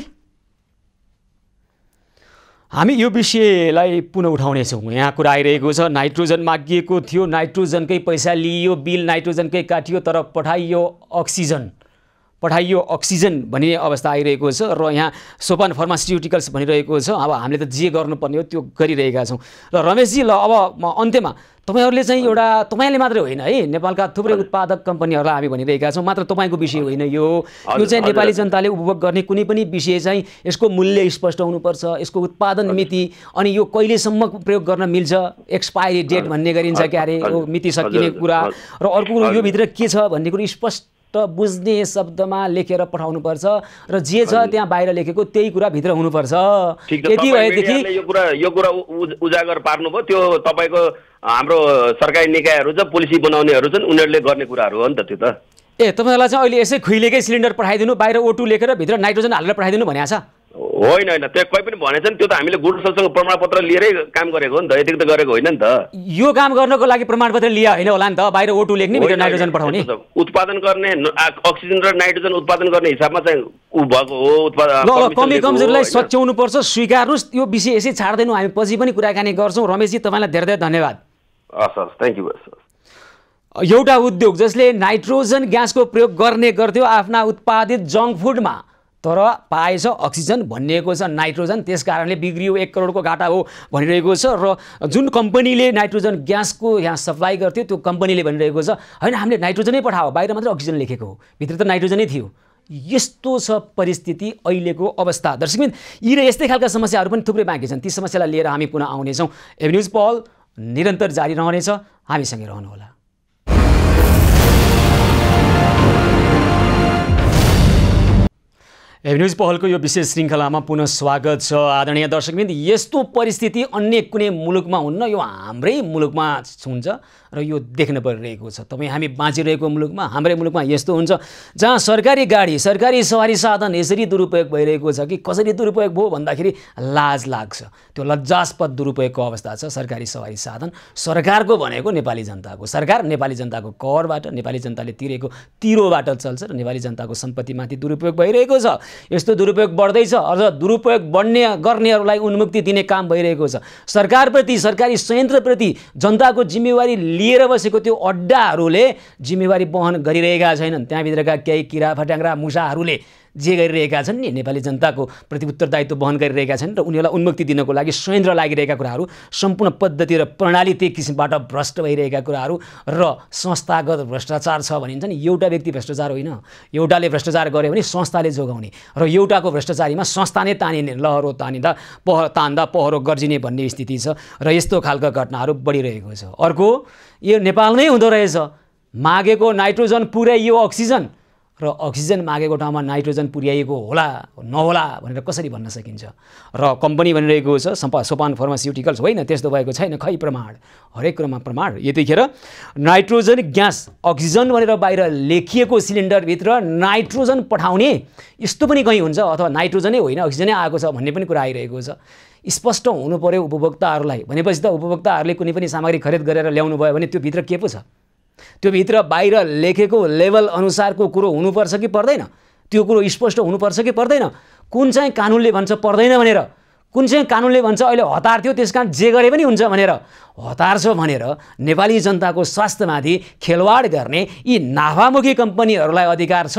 हामी यो विषयलाई पुनः उठाउनेछौँ यहाँ कुरा आइरहेको छ नाइट्रोजन मागिएको थियो नाइट्रोजनकै पैसा लिइयो बिल नाइट्रोजनकै काटियो तर पठाइयो अक्सिजन भन्ने अवस्था आइरहेको छ र यहाँ सोपान फार्मास्युटिकल्स भनिरहेको छ अब हामीले त जे गर्नुपर्ने हो त्यो गरिरहेका छौँ र रमेशजी ल अब अन्त्यमा तपाईहरुले चाहिँ एउटा तपाईले मात्रै होइन है नेपालका थुप्रै उत्पादक कम्पनीहरुलाई हामी भनिरहेका छौं मात्र तपाईको विषय होइन यो चाहिँ नेपाली जनताले उपभोग गर्ने कुनै पनि विषय चाहिँ यसको मूल्य स्पष्ट हुनुपर्छ यसको उत्पादन मिति अनि यो कहिलेसम्म प्रयोग गर्न मिल्छ एक्सपायरी डेट भन्ने गरिन्छ क्यारे यो मिति सकिने कुरा र अर्को कुरो यो भित्र के छ भन्ने कुरो स्पष्ट बुझ्ने शब्दमा लेखेर पठाउनु पर्छ र जे छ त्यहाँ बाहिर लेखेको त्यही कुरा भित्र हुनुपर्छ यति भएदेखि यो कुरा उजागर पार्नुभयो त्यो तपाईको हाम्रो सरकारी निकायहरु छ पोलिसी बनाउनेहरु छन् उनीहरुले गर्ने कुराहरु हो नि त त्यो त ए तपाईहरुलाई चाहिँ अहिले यसै खुइलेकै सिलिन्डर पठाइदिनु बाहिर O2 लेखेर भित्र नाइट्रोजन हालेर पठाइदिनु भनेको छ होइन होइन त्यो कोही पनि भनेछ नि, त्यो त हामीले गुणस्तरसँग प्रमाणपत्र लिएरै काम गरेको हो नि त, यति त गरेको होइन नि त। यो काम गर्नको लागि प्रमाणपत्र लिया होइन होला नि त, बाहिर O2 लेख्ने भित्र नाइट्रोजन पठाउने। उत्पादन गर्ने अक्सिजन र नाइट्रोजन उत्पादन गर्ने हिसाबमा चाहिँ ऊ भएको हो उत्पादन। ल कमी कमजोरीलाई सच्याउनु पर्छ, स्वीकार्नुस्। यो विषय यसै छाड्दैनौँ, हामी पछि पनि कुराकानी गर्छौँ। रमेशजी तपाईँलाई धेरै धेरै धन्यवाद। हस् हस्, थ्याङ्क यू। एउटा उद्योग जसले नाइट्रोजन ग्यासको प्रयोग गर्ने गर्थ्यो आफ्ना उत्पादित जङ्क फुडमा, तर पाएछ अक्सिजन भनिएको छ नाइट्रोजन, त्यस कारणले बिग्रियो, 1 करोडको घाटा हो भनिरहेको छ। र जुन कम्पनीले नाइट्रोजन ग्यासको यहाँ सप्लाई गर्थ्यो त्यो कम्पनीले भनिरहेको छ होइन हामीले नाइट्रोजनै पठाओ, बाहिर मात्र अक्सिजन लेखेको हो, भित्र त नाइट्रोजनै थियो। यस्तो छ परिस्थिति अहिलेको अवस्था। दर्शकबिन, यी र यस्तै खालका समस्याहरू पनि थुप्रै बाँकी छन्, ती समस्यालाई लिएर हामी पुनः आउनेछौँ। एभेन्यूज पहल निरन्तर जारी रहनेछ, हामीसँगै रहनुहोला। एभेन्यूज पहलको यो विशेष श्रृङ्खलामा पुनः स्वागत छ। आदरणीय दर्शकबिन, यस्तो परिस्थिति अन्य कुनै मुलुकमा हुन्न, यो हाम्रै मुलुकमा हुन्छ र यो देख्न परिरहेको छ। तपाईँ हामी बाँचिरहेको मुलुकमा, हाम्रै मुलुकमा यस्तो हुन्छ जहाँ सरकारी गाडी, सरकारी सवारी साधन यसरी दुरुपयोग भइरहेको छ कि कसरी दुरुपयोग भयो भन्दाखेरि लाज लाग्छ। त्यो लज्जास्पद दुरुपयोगको अवस्था छ। सरकारी सवारी साधन सरकारको भनेको नेपाली जनताको, सरकार नेपाली जनताको करबाट, नेपाली जनताले तिरेको तिरोबाट चल्छ र नेपाली जनताको सम्पत्तिमाथि दुरुपयोग भइरहेको छ। यस्तो दुरुपयोग बढ्दैछ, अझ दुरुपयोग गर्नेहरूलाई उन्मुक्ति दिने काम भइरहेको छ। सरकारप्रति, सरकारी संयन्त्रप्रति जनताको जिम्मेवारी लिएर बसेको त्यो अड्डाहरूले जिम्मेवारी वहन गरिरहेका छैनन्। त्यहाँभित्रका केही किरा फट्याङ्ग्रा मुसाहरूले जे गरिरहेका छन् नि, नेपाली जनताको प्रति उत्तरदायित्व वहन गरिरहेका छन् र उनीहरूलाई उन्मुक्ति दिनको लागि संयन्त्र लागिरहेका कुराहरू, सम्पूर्ण पद्धति र प्रणाली त्यही किसिमबाट भ्रष्ट भइरहेका कुराहरू र संस्थागत भ्रष्टाचार छ भनिन्छ नि। एउटा व्यक्ति भ्रष्टाचार होइन, एउटाले भ्रष्टाचार गर्यो भने संस्थाले जोगाउने र एउटाको भ्रष्टाचारीमा संस्था नै तानिने, लहरो तानिँदा तान्दा पहरो गर्जिने भन्ने स्थिति छ र यस्तो खालका घटनाहरू बढिरहेको छ। अर्को, यो नेपाल नै हुँदो रहेछ, मागेको नाइट्रोजन पुर्याइयो अक्सिजन र अक्सिजन मागेको ठाउँमा नाइट्रोजन पुर्याइएको होला नहोला भनेर कसरी भन्न सकिन्छ? र कम्पनी भनिरहेको छ सोपान फार्मास्युटिकल्स, होइन त्यस्तो भएको छैन, खै प्रमाण, हरेक कुरामा प्रमाण। यतिखेर नाइट्रोजन ग्यास अक्सिजन भनेर बाहिर लेखिएको सिलिन्डरभित्र नाइट्रोजन पठाउने यस्तो पनि कहीँ हुन्छ, अथवा नाइट्रोजनै होइन अक्सिजनै आएको छ भन्ने पनि कुरा आइरहेको छ। स्पष्ट हुनु पर्यो उपभोक्ताहरूलाई। भनेपछि त उपभोक्ताहरूले कुनै पनि सामग्री खरिद गरेर ल्याउनु भयो भने त्यो भित्र के पो छ? त्यो भित्र बाहिर लेखेको लेभल अनुसारको कुरो हुनुपर्छ कि पर्दैन? त्यो कुरो स्पष्ट हुनुपर्छ कि पर्दैन? कुन चाहिँ कानुनले भन्छ पर्दैन भनेर, कुन चाहिँ कानुनले भन्छ अहिले हतार थियो त्यस कारण जे गरे पनि हुन्छ भनेर, हतार छ भनेर नेपाली जनताको स्वास्थ्यमाथि खेलवाड गर्ने यी नाफामुखी कम्पनीहरूलाई अधिकार छ?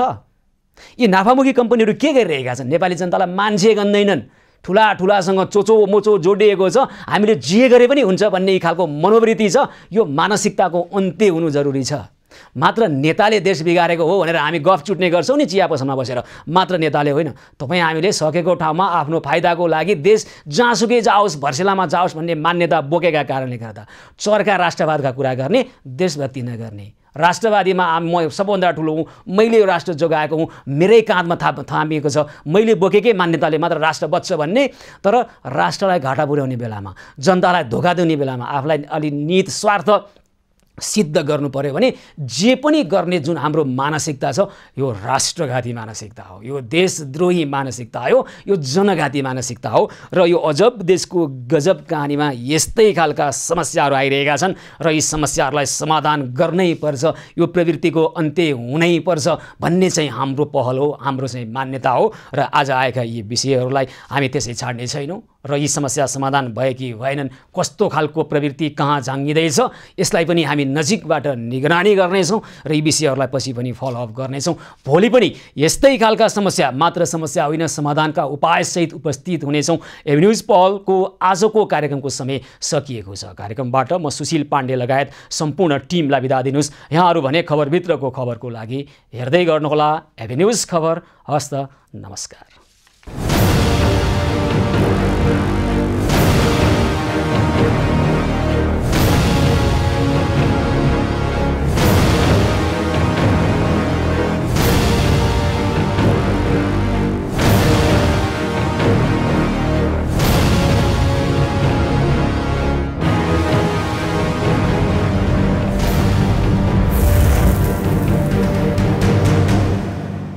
यी नाफामुखी कम्पनीहरू के गरिरहेका छन्? नेपाली जनतालाई मान्छे गन्दैनन्, ठुलासँग चोचो मोचो जोडिएको छ, हामीले जे गरे पनि हुन्छ भन्ने खालको मनोवृत्ति छ। यो मानसिकताको अन्त्य हुनु जरुरी छ। मात्र नेताले देश बिगारेको हो भनेर हामी गफ चुट्ने गर्छौँ नि चिया पसलमा बसेर, मात्र नेताले होइन, तपाईँ हामीले सकेको ठाउँमा आफ्नो फाइदाको लागि देश जहाँसुकै जाओस्, भर्सेलामा जाओस् भन्ने मान्यता बोकेका कारणले गर्दा चर्का राष्ट्रवादका कुरा गर्ने, देशभक्ति नगर्ने। राष्ट्रवादीमा म सबभन्दा ठुलो हुँ, मैले यो राष्ट्र जोगाएको हुँ, मेरै काँधमा थामिएको छ, मैले बोकेकै मान्यताले मात्र राष्ट्र बच्छ भन्ने, तर राष्ट्रलाई घाटा पुर्याउने बेलामा, जनतालाई धोका दिने बेलामा, आफूलाई अलि निहित स्वार्थ सिद्ध गर्नु पर्यो भने जे पनि गर्ने जुन हाम्रो मानसिकता छ यो राष्ट्रघाती मानसिकता हो, यो देशद्रोही मानसिकता हो, यो जनघाती मानसिकता हो। र यो अजब देशको गजब कहानीमा यस्तै खालका समस्याहरू आइरहेका छन् र यी समस्याहरूलाई समाधान गर्नै पर्छ, यो प्रवृत्तिको अन्त्य हुनै पर्छ भन्ने चाहिँ हाम्रो पहल हो, हाम्रो चाहिँ मान्यता हो। र आज आएका यी विषयहरूलाई हामी त्यसै छाड्ने छैनौँ र यी समस्या समाधान भए कि भएनन्, कस्तो खालको प्रवृत्ति कहाँ झाङ्गिँदैछ यसलाई पनि हामी नजिकबाट निगरानी गर्नेछौँ र यी विषयहरूलाई पछि पनि फलोअप गर्नेछौँ। भोलि पनि यस्तै खालका समस्या, मात्र समस्या होइन समाधानका उपायसहित उपस्थित हुनेछौँ। एभेन्यूज पहलको आजको कार्यक्रमको समय सकिएको छ। कार्यक्रमबाट म सुशील पाण्डे लगायत सम्पूर्ण टिमलाई बिदा दिनुहोस्। यहाँहरू भने खबरभित्रको खबरको लागि हेर्दै गर्नुहोला एभेन्यूज खबर। हस्त, नमस्कार।